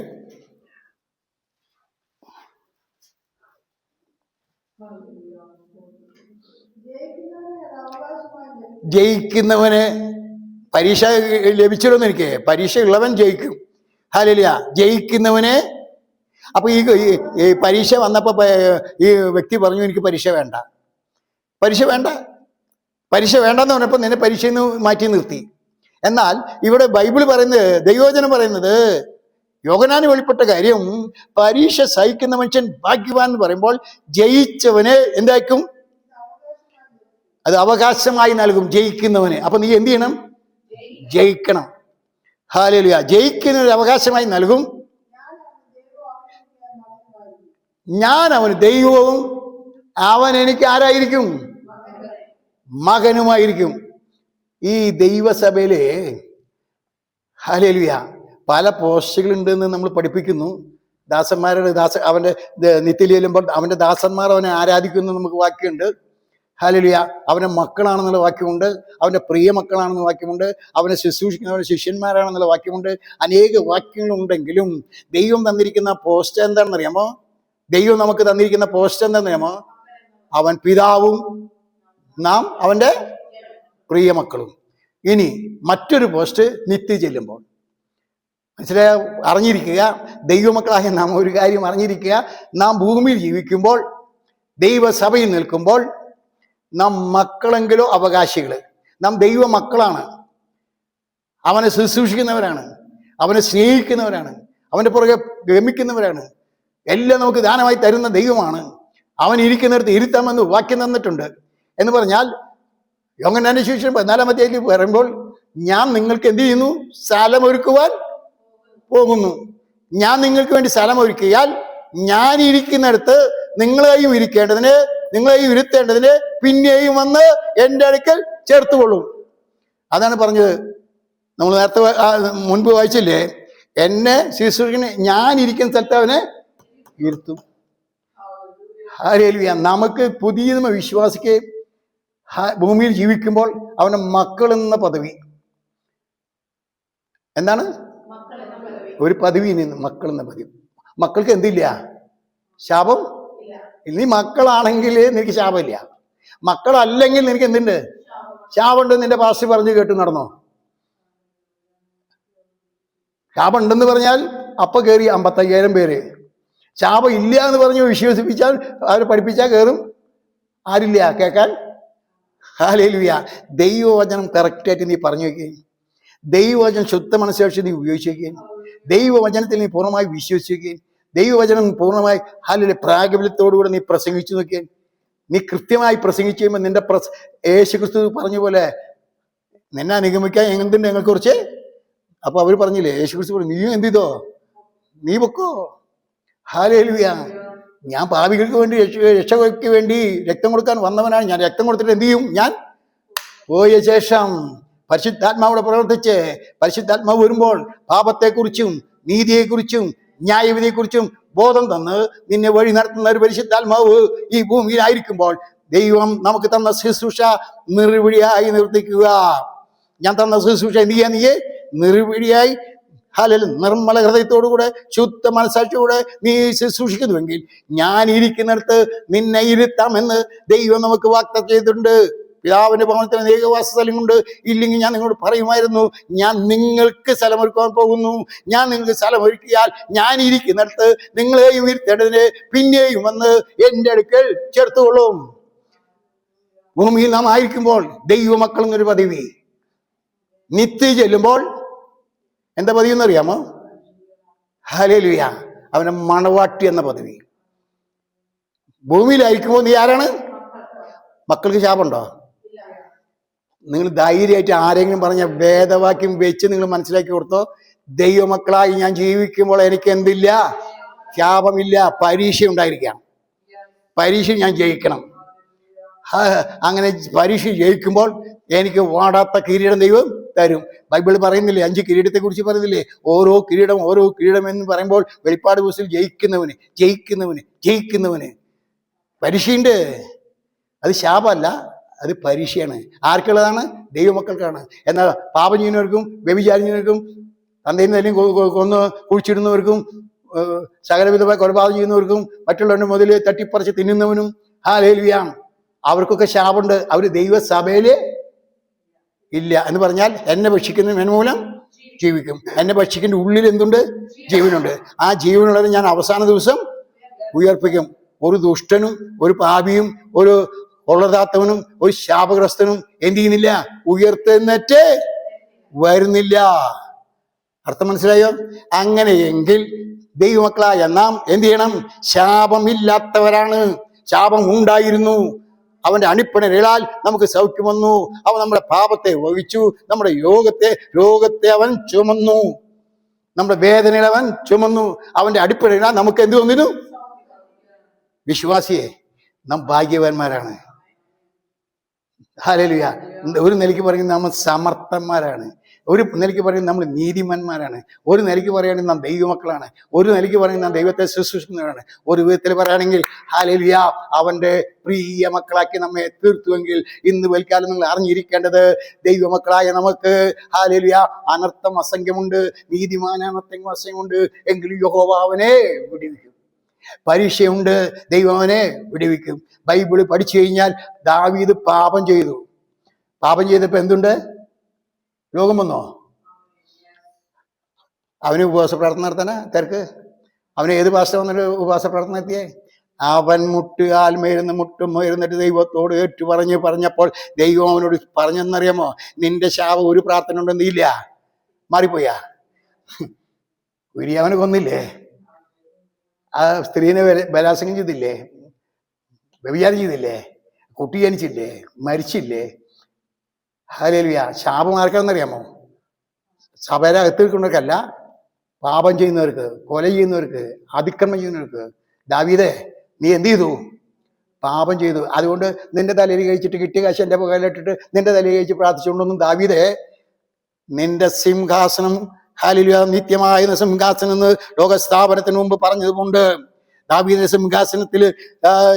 ജയിക്കുന്നവന് പരീക്ഷ ലഭിച്ചല്ലോ. എനിക്ക് പരീക്ഷ ഉള്ളവൻ ജയിക്കും. ഹല്ലേലൂയ ജയിക്കുന്നവന്. അപ്പൊ ഈ പരീക്ഷ വന്നപ്പോ ഈ വ്യക്തി പറഞ്ഞു എനിക്ക് പരീക്ഷ വേണ്ട. പരീക്ഷ വേണ്ടെന്ന് പറഞ്ഞപ്പോ നിന്നെ പരീക്ഷയിൽ നിന്ന് മാറ്റി നിർത്തി. എന്നാൽ ഇവിടെ ബൈബിൾ പറയുന്നത്, ദൈവവചനം പറയുന്നത്, യോഹന്നാന് വെളിപ്പെട്ട കാര്യം, പരീക്ഷ സഹിക്കുന്ന മനുഷ്യൻ ഭാഗ്യവാൻ എന്ന് പറയുമ്പോൾ ജയിച്ചവന് എന്തായിരിക്കും? അത് അവകാശമായി നൽകും ജയിക്കുന്നവന്. അപ്പൊ നീ എന്ത് ചെയ്യണം? ജയിക്കണം. ഹല്ലേലൂയ ജയിക്കുന്ന ഒരു അവകാശമായി നൽകും. ഞാൻ അവന് ദൈവവും അവൻ എനിക്ക് ആരായിരിക്കും? മകനുമായിരിക്കും. ഈ ദൈവസഭയില് ഹല്ലേലൂയ പല പോസ്റ്റുകൾ ഉണ്ടെന്ന് നമ്മൾ പഠിപ്പിക്കുന്നു. ദാസന്മാരുടെ അവന്റെ നിത്യത്തിൽ ചെല്ലുമ്പോൾ അവന്റെ ദാസന്മാർ അവനെ ആരാധിക്കുന്നു നമുക്ക് വാക്യമുണ്ട്. ഹല്ലേലൂയ അവന്റെ മക്കളാണെന്നുള്ള വാക്യമുണ്ട്, അവന്റെ പ്രിയ മക്കളാണെന്നുള്ള വാക്യമുണ്ട്, അവനെ ശുശ്രൂഷിക്കുന്നവരുടെ ശിഷ്യന്മാരാണെന്നുള്ള വാക്യമുണ്ട്. അനേക വാക്യങ്ങളുണ്ടെങ്കിലും ദൈവം തന്നിരിക്കുന്ന പോസ്റ്റ് എന്താണെന്നറിയാമോ? ദൈവം നമുക്ക് തന്നിരിക്കുന്ന പോസ്റ്റ് എന്താണെന്നറിയാമോ? അവൻ പിതാവും നാം അവന്റെ പ്രിയ മക്കളും. ഇനി മറ്റൊരു പോസ്റ്റ് നിത്യ ചെല്ലുമ്പോൾ മനസ്സിലായ അറിഞ്ഞിരിക്കുക, ദൈവമക്കളായ നാം ഒരു കാര്യം അറിഞ്ഞിരിക്കുക, നാം ഭൂമിയിൽ ജീവിക്കുമ്പോൾ ദൈവസഭയിൽ നിൽക്കുമ്പോൾ നാം മക്കളെങ്കിലോ അവകാശികള്. നാം ദൈവ മക്കളാണ്. അവനെ ശുശ്രൂഷിക്കുന്നവരാണ്, അവനെ സ്നേഹിക്കുന്നവരാണ്, അവന്റെ പുറകെ ഗമിക്കുന്നവരാണ്. എല്ലാം നമുക്ക് ദാനമായി തരുന്ന ദൈവമാണ്. അവൻ ഇരിക്കുന്നിടത്ത് ഇരുത്താമെന്ന് വാക്യം തന്നിട്ടുണ്ട്. എന്ന് പറഞ്ഞാൽ യോഹന്നാന്റെ സുവിശേഷം 14 പറയുമ്പോൾ ഞാൻ നിങ്ങൾക്ക് എന്ത് ചെയ്യുന്നു? സ്ഥലം ഒരുക്കുവാൻ പോകുന്നു. ഞാൻ നിങ്ങൾക്ക് വേണ്ടി സ്ഥലം ഒരുക്കിയാൽ ഞാൻ ഇരിക്കുന്നിടത്ത് നിങ്ങളെയും ഇരിക്കേണ്ടതിന്, നിങ്ങളെയും ഇരുത്തേണ്ടതിന് പിന്നെയും വന്ന് എൻ്റെ അടുക്കൽ ചേർത്തുകൊള്ളും. അതാണ് പറഞ്ഞത്. നമ്മൾ നേരത്തെ മുൻപ് വായിച്ചില്ലേ, എന്നെ ശുശ്രൂഷിക്കുന്ന ഞാൻ ഇരിക്കുന്ന സ്ഥലത്ത് അവനെ ഇരുത്തും. ഹല്ലേലൂയ നമുക്ക് പുതിയ വിശ്വാസിക്ക് ഭൂമിയിൽ ജീവിക്കുമ്പോൾ അവന്റെ മക്കൾ എന്ന പദവി എന്താണ്? ഒരു പദവി നിന്ന് മക്കൾ എന്ന പദവി. മക്കൾക്ക് എന്തില്ല? ശാപം. നീ മക്കളാണെങ്കിൽ നിനക്ക് ശാപമില്ല. മക്കളല്ലെങ്കിൽ നിനക്ക് എന്തുണ്ട്? ശാപമുണ്ട്. നിന്റെ പാസ്റ്റർ പറഞ്ഞു കേട്ടു നടന്നോ? ശാപം ഉണ്ടെന്ന് പറഞ്ഞാൽ അപ്പൊ കയറി 55,000 പേര്. ശാപം ഇല്ല എന്ന് പറഞ്ഞ് വിശ്വസിപ്പിച്ചാൽ, അവർ പഠിപ്പിച്ചാൽ കയറും ആരില്ല കേൾക്കാൻ. ഹല്ലേലൂയ ദൈവവചനം കറക്റ്റായിട്ട് നീ പറഞ്ഞു വയ്ക്കുകയും, ദൈവവചനം ശുദ്ധ മനസ്സേഷി നീ ഉപയോഗിക്കുകയും, ദൈവവചനത്തിൽ നീ പൂർണ്ണമായി വിശ്വസിക്കുകയും, ദൈവവചനം പൂർണ്ണമായി ഹല്ലേലൂയ പ്രാഗൽഭ്യത്തോടുകൂടെ നീ പ്രസംഗിച്ചു നോക്കുകയും, നീ കൃത്യമായി പ്രസംഗിച്ചു കഴിയുമ്പോൾ നിന്റെ യേശുക്രിസ്തു പറഞ്ഞ പോലെ നിന്നെ അനുഗമിക്കാൻ എന്തുണ്ട് ഞങ്ങളെക്കുറിച്ച്. അപ്പൊ അവർ പറഞ്ഞില്ലേ, യേശുക്രിസ്തു പറഞ്ഞു നീ എന്ത് ചെയ്തോ? നീ പൊക്കോ. ഹല്ലേലൂയ ഞാൻ പാപികൾക്ക് വേണ്ടി രക്ഷയ്ക്ക് വേണ്ടി രക്തം കൊടുക്കാൻ വന്നവനാണ്. ഞാൻ രക്തം കൊടുത്തിട്ട് എന്ത് ചെയ്യും? ഞാൻ പോയ ശേഷം പരിശുദ്ധാത്മാവിടെ പ്രവർത്തിച്ച് പരിശുദ്ധാത്മാവ് വരുമ്പോൾ പാപത്തെക്കുറിച്ചും നീതിയെക്കുറിച്ചും ന്യായവിധിയെക്കുറിച്ചും ബോധം തന്ന് നിന്നെ വഴി നടത്തുന്ന ഒരു പരിശുദ്ധാത്മാവ് ഈ ഭൂമിയിലായിരിക്കുമ്പോൾ ദൈവം നമുക്ക് തന്ന ശുശ്രൂഷ നിർവിളിയായി നിർത്തിക്കുക. ഞാൻ തന്ന ശുശ്രൂഷ എന്ത് ചെയ്യാൻ? നീ നിർവിളിയായി നിർമ്മല ഹൃദയത്തോടുകൂടെ ശുദ്ധ മനസ്സാക്ഷിയോടെ നീ ശുശ്രൂഷിക്കുന്നുവെങ്കിൽ ഞാൻ ഇരിക്കുന്നിടത്ത് നിന്നെ ഇരുത്താമെന്ന് ദൈവം നമുക്ക് വാഗ്ദത്തം ചെയ്തിട്ടുണ്ട്. പിതാവിന്റെ ഭവനത്തിന് ഏകവാസ സ്ഥലം കൊണ്ട് ഇല്ലെങ്കിൽ ഞാൻ നിങ്ങളോട് പറയുമായിരുന്നു, ഞാൻ നിങ്ങൾക്ക് സ്ഥലമൊരുക്കാൻ പോകുന്നു. ഞാൻ നിങ്ങൾക്ക് സ്ഥലമൊരുക്കിയാൽ ഞാൻ ഇരിക്കുന്നിടത്ത് നിങ്ങളെയും ഇരുത്തേണ്ടതിന് പിന്നെയും വന്ന് എൻ്റെ അടുക്കൽ ചേർത്തുകൊള്ളും. ഭൂമിയിൽ നാം ആയിരിക്കുമ്പോൾ ദൈവമക്കൾ എന്നൊരു പദവി, നിത്യ ചെല്ലുമ്പോൾ എന്താ പദവി എന്നറിയാമോ? ഹല്ലേലൂയ, അവന്റെ മണവാട്ടി എന്ന പദവി. ഭൂമിയിലായിരിക്കുമ്പോൾ നീ ആരാണ്? മക്കൾക്ക് ശാപമുണ്ടോ? നിങ്ങൾ ധൈര്യമായിട്ട് ആരെങ്കിലും പറഞ്ഞ വേദവാക്യം വെച്ച് നിങ്ങൾ മനസ്സിലാക്കി കൊടുത്തോ, ദൈവമക്കളായി ഞാൻ ജീവിക്കുമ്പോൾ എനിക്ക് എന്തില്ല? ശാപമില്ല. പരീക്ഷ ഉണ്ടായിരിക്കാം, പരീക്ഷ ഞാൻ ജയിക്കണം. അങ്ങനെ പരീക്ഷ ജയിക്കുമ്പോൾ എനിക്ക് വാടാത്ത കിരീടം ദൈവം തരും. ബൈബിൾ പറയുന്നില്ലേ, 5 കിരീടത്തെ കുറിച്ച് പറയുന്നില്ലേ? ഓരോ കിരീടം എന്ന് പറയുമ്പോൾ വെളിപ്പാട് പുസ്തകത്തിൽ ജയിക്കുന്നവന് പരീക്ഷയുണ്ട്. അത് ശാപമല്ല, അത് പരീക്ഷയാണ്. ആർക്കുള്ളതാണ്? ദൈവമക്കൾക്കാണ്. എന്നാൽ പാപം ചെയ്യുന്നവർക്കും വ്യഭിചാരിക്കുന്നവർക്കും തന്തയും തല്ലിയും കൊന്ന് കുഴിച്ചിടുന്നവർക്കും സകലവിധമായ കൊലപാതകം ചെയ്യുന്നവർക്കും മറ്റുള്ളവരുടെ മുതൽ തട്ടിപ്പറിച്ച് തിന്നുന്നവനും ഹല്ലേലൂയ, അവർക്കൊക്കെ ശാപമുണ്ട്. അവർ ദൈവസഭയില് ഇല്ല എന്ന് പറഞ്ഞാൽ എന്നെ ഭക്ഷിക്കുന്നവൻ മൂലം ജീവിക്കും. എന്നെ ഭക്ഷിക്കുന്ന ഉള്ളിൽ എന്തുണ്ട്? ജീവനുണ്ട്. ആ ജീവനുള്ളത് ഞാൻ അവസാന ദിവസം ഉയർപ്പിക്കും. ഒരു ദുഷ്ടനും ഒരു പാപിയും ഒരു കൊള്ളതാത്തവനും ഒരു ശാപഗ്രസ്തനും എന്ത് ചെയ്യുന്നില്ല? ഉയർത്തെഴുന്നേറ്റ് വരുന്നില്ല. അർത്ഥം മനസ്സിലായോ? അങ്ങനെയെങ്കിൽ ദൈവമക്കളായ നാം എന്ത് ചെയ്യണം? ശാപമില്ലാത്തവരാണ്. ശാപം ഉണ്ടായിരുന്നു, അവന്റെ അണിപ്പണരാൽ നമുക്ക് സൗഖ്യം വന്നു. അവൻ നമ്മുടെ പാപത്തെ വഹിച്ചു, നമ്മുടെ രോഗത്തെ അവൻ ചുമന്നു, നമ്മുടെ വേദനകൾ അവൻ ചുമന്നു. അവന്റെ അടിപ്പണരാൽ നമുക്ക് എന്ത് വന്നിരുന്നു? വിശ്വാസിയെ, നാം ഭാഗ്യവാന്മാരാണ്. ഹല്ലേലൂയ. ഒരു നിലയ്ക്ക് പറയുന്നത് നമ്മൾ സമർത്ഥന്മാരാണ്, ഒരു നിലയ്ക്ക് പറയുന്നത് നമ്മൾ നീതിമാന്മാരാണ്, ഒരു നിലയ്ക്ക് പറയുകയാണെങ്കിൽ നാം ദൈവമക്കളാണ്, ഒരു നിലയ്ക്ക് പറയുന്നത് നാം ദൈവത്തെ ശുശ്രൂഷിക്കുന്നവരാണ്. ഒരു വിധത്തിൽ പറയുകയാണെങ്കിൽ ഹല്ലേലൂയ, അവന്റെ പ്രിയ മക്കളാക്കി നമ്മെ തീർത്തുവെങ്കിൽ ഇന്ന് വൽക്കാലം നിങ്ങൾ അറിഞ്ഞിരിക്കേണ്ടത്, ദൈവമക്കളായ നമുക്ക് ഹല്ലേലൂയ അനർത്ഥം അസംഖ്യമുണ്ട്, നീതിമാൻ അനർത്ഥം അസംഖ്യമുണ്ട്. എങ്കിലും യഹോവ അവനെ വിടുവിക്കും. പരീക്ഷയുണ്ട്, ദൈവം അവനെ വിടുവിക്കും. ബൈബിള് പഠിച്ചു കഴിഞ്ഞാൽ ദാവീദ് പാപം ചെയ്തപ്പോ എന്തുണ്ട്? രോഗം വന്നോ? അവന് ഉപവാസ പ്രാർത്ഥന നടത്താനാ തിരക്ക്. അവന് ഏത് ഭാഷ വന്നിട്ട് ഉപവാസ പ്രാർത്ഥന നടത്തിയേ? അവൻ മുട്ടുന്നിട്ട് ദൈവത്തോട് പറഞ്ഞപ്പോൾ ദൈവം അവനോട് പറഞ്ഞെന്നറിയാമോ? നിന്റെ ശാപം ഒരു പ്രാർത്ഥന ഉണ്ടെന്ന് ഇല്ല, മാറിപ്പോയാ. അവനെ കൊന്നില്ലേ? ആ സ്ത്രീനെ ബലാത്സംഗം ചെയ്തില്ലേ? വ്യഭിചാരം ചെയ്തില്ലേ? കുട്ടി ജനിച്ചില്ലേ? മരിച്ചില്ലേ? ഹല്ലേലൂയ. ശാപം ആർക്കാണെന്നറിയാമോ? സഭയുടെ അകത്ത് നിൽക്കുന്നവർക്കല്ല, പാപം ചെയ്യുന്നവർക്ക്, കൊല ചെയ്യുന്നവർക്ക്, അതിക്രമം ചെയ്യുന്നവർക്ക്. ദാവീദേ, നീ എന്ത് ചെയ്തു? പാപം ചെയ്തു. അതുകൊണ്ട് നിന്റെ തലയിൽ കഴിച്ചിട്ട് കിട്ടിയ കാശ് എൻ്റെ പുകയിലിട്ടിട്ട് നിന്റെ തലയിൽ കഴിച്ച് പ്രാർത്ഥിച്ചുകൊണ്ടൊന്നും ദാവീദേ, നിന്റെ സിംഹാസനം ഹല്ലേലൂയ നിത്യമായ സിംഹാസനം എന്ന് ലോകസ്ഥാപനത്തിന് മുമ്പ് പറഞ്ഞതുകൊണ്ട്, ദാവീദിന്റെ സിംഹാസനത്തിൽ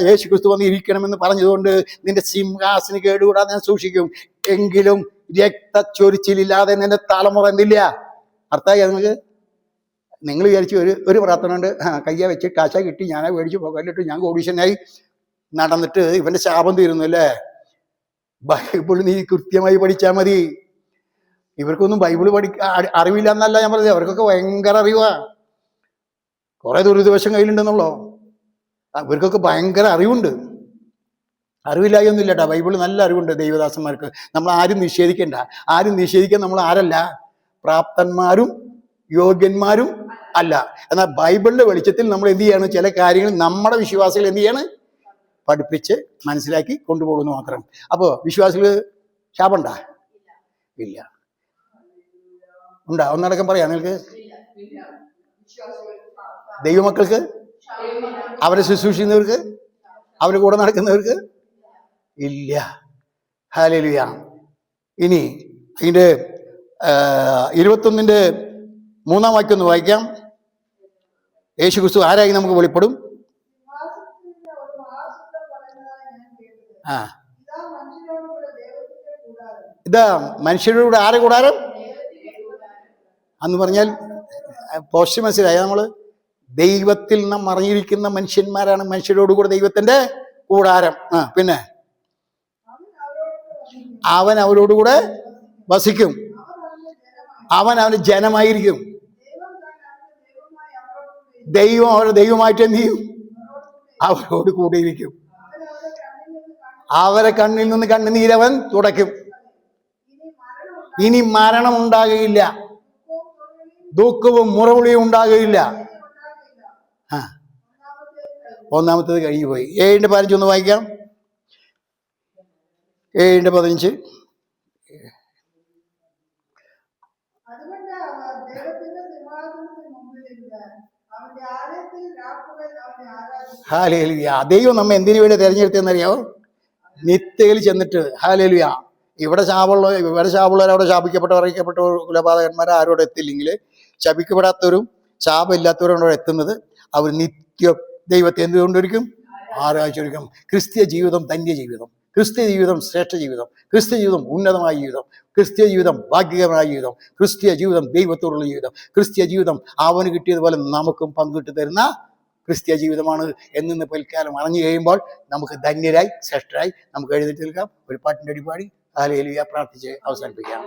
യേശു ക്രിസ്തു വന്ന് ഇരിക്കണമെന്ന് പറഞ്ഞതുകൊണ്ട് നിന്റെ സിംഹാസനം കേടുകൂടാതെ ഞാൻ സൂക്ഷിക്കും. എങ്കിലും രക്തച്ചൊരിച്ചിലില്ലാതെ നിന്റെ തലമുറ എന്തില്ല? അർത്ഥമായി നിങ്ങൾക്ക്? നിങ്ങൾ വിചാരിച്ചു ഒരു പ്രാർത്ഥന കൊണ്ട് കയ്യ വെച്ച് കാശ കിട്ടി, ഞാനെ മേടിച്ചു പുകയിലിട്ട് ഞാൻ കോടീശ്വരനായി നടന്നിട്ട് ഇവന്റെ ശാപം തീരുന്നു അല്ലേ? ബൈബിൾ നീ കൃത്യമായി പഠിച്ചാൽ മതി. ഇവർക്കൊന്നും ബൈബിള് അറിവില്ല എന്നല്ല ഞാൻ പറഞ്ഞത്, അവർക്കൊക്കെ ഭയങ്കര അറിവാ. കുറെ ദുരിതവശം കയ്യിലുണ്ടെന്നുള്ളോ, ഇവർക്കൊക്കെ ഭയങ്കര അറിവുണ്ട്. അറിവില്ലായൊന്നും ഇല്ലട്ടാ, ബൈബിള് നല്ല അറിവുണ്ട് ദൈവദാസന്മാർക്ക്. നമ്മൾ ആരും നിഷേധിക്കാൻ നമ്മൾ ആരല്ല? പ്രാപ്തന്മാരും യോഗ്യന്മാരും അല്ല. എന്നാൽ ബൈബിളിന്റെ വെളിച്ചത്തിൽ നമ്മൾ എന്ത് ചെയ്യാണ്? ചില കാര്യങ്ങൾ നമ്മുടെ വിശ്വാസികൾ എന്ത് ചെയ്യാണ്? പഠിപ്പിച്ച് മനസ്സിലാക്കി കൊണ്ടുപോകുന്നു മാത്രം. അപ്പോ വിശ്വാസികൾ ശാപമുണ്ടാ? ഇല്ല. ഉണ്ടാ? ഒന്നടക്കം പറയാം നിങ്ങൾക്ക്. ദൈവമക്കൾക്ക് അവരെ ശുശ്രൂഷിക്കുന്നവർക്ക്, അവരുടെ കൂടെ നടക്കുന്നവർക്ക് ഇല്ല. ഹല്ലേലൂയ. ഇനി അതിൻ്റെ 21-3 വാക്യം ഒന്ന് വായിക്കാം. യേശു ക്രിസ്തു ആരായി നമുക്ക് വെളിപ്പെടും. ആ, ഇതാ മനുഷ്യരോട് ആരെ കൂടാരം എന്ന് പറഞ്ഞാൽ പോസ്റ്റ് മനസ്സിലായ നമ്മള് ദൈവത്തിൽ നാം മറിഞ്ഞിരിക്കുന്ന മനുഷ്യന്മാരാണ് മനുഷ്യരോടുകൂടെ ദൈവത്തിന്റെ കൂടാരം. പിന്നെ അവൻ അവരോടുകൂടെ വസിക്കും, അവൻ അവന് ജനമായിരിക്കും. ദൈവം അവരുടെ ദൈവമായിട്ട് എന്ത് ചെയ്യും? അവരോട് കൂടെ ഇരിക്കും. അവരെ കണ്ണിൽ നിന്ന് കണ്ണുനീരവൻ തുടയ്ക്കും. ഇനി മരണം ഉണ്ടാകുകയില്ല, ദുഃഖവും മുറവിളിയും ഉണ്ടാകുകയില്ല. ഒന്നാമത്തേത് കഴിഞ്ഞുപോയി. 7:15 ഒന്ന് വായിക്കാം. 7:15. ഹല്ലേലൂയ. ദൈവം നമ്മെ എന്തിനു വേണ്ടി തെരഞ്ഞെടുത്തെന്നറിയാവോ? നിത്യയിൽ ചെന്നിട്ട്. ഹല്ലേലൂയ. ഇവിടെ ശാപമുള്ളവർ അവിടെ ശാപിക്കപ്പെട്ടവർ, അറിയിക്കപ്പെട്ടവർ, കുലപാതകന്മാർ ആരോടെ എത്തില്ലെങ്കിൽ ശപിക്കപ്പെടാത്തവരും ശാപമില്ലാത്തവരും അവിടെ എത്തുന്നത്. അവർ നിത്യ ദൈവത്തെ എന്തുകൊണ്ടിരിക്കും? ആരാധിച്ചൊരിക്കും. ക്രിസ്തീയ ജീവിതം ധന്യ ജീവിതം, ക്രിസ്തീയ ജീവിതം ശ്രേഷ്ഠ ജീവിതം, ക്രിസ്തീയ ജീവിതം ഉന്നതമായ ജീവിതം, ക്രിസ്തീയ ജീവിതം ഭാഗ്യകരമായ ജീവിതം, ക്രിസ്തീയ ജീവിതം ദൈവത്തോടുള്ള ജീവിതം, ക്രിസ്തീയ ജീവിതം അവന് കിട്ടിയതുപോലെ നമുക്കും പങ്കിട്ട് തരുന്ന ക്രിസ്തീയ ജീവിതമാണ് എന്ന് പിൽക്കാലം അറിഞ്ഞു കഴിയുമ്പോൾ നമുക്ക് ധന്യരായി ശ്രേഷ്ഠരായി നമുക്ക് എഴുന്നേറ്റ് നിൽക്കാം. ഒരു പാട്ടിൻ്റെ അടിപാടി ഹല്ലേലൂയ പ്രാർത്ഥിച്ച് അവസാനിപ്പിക്കാം.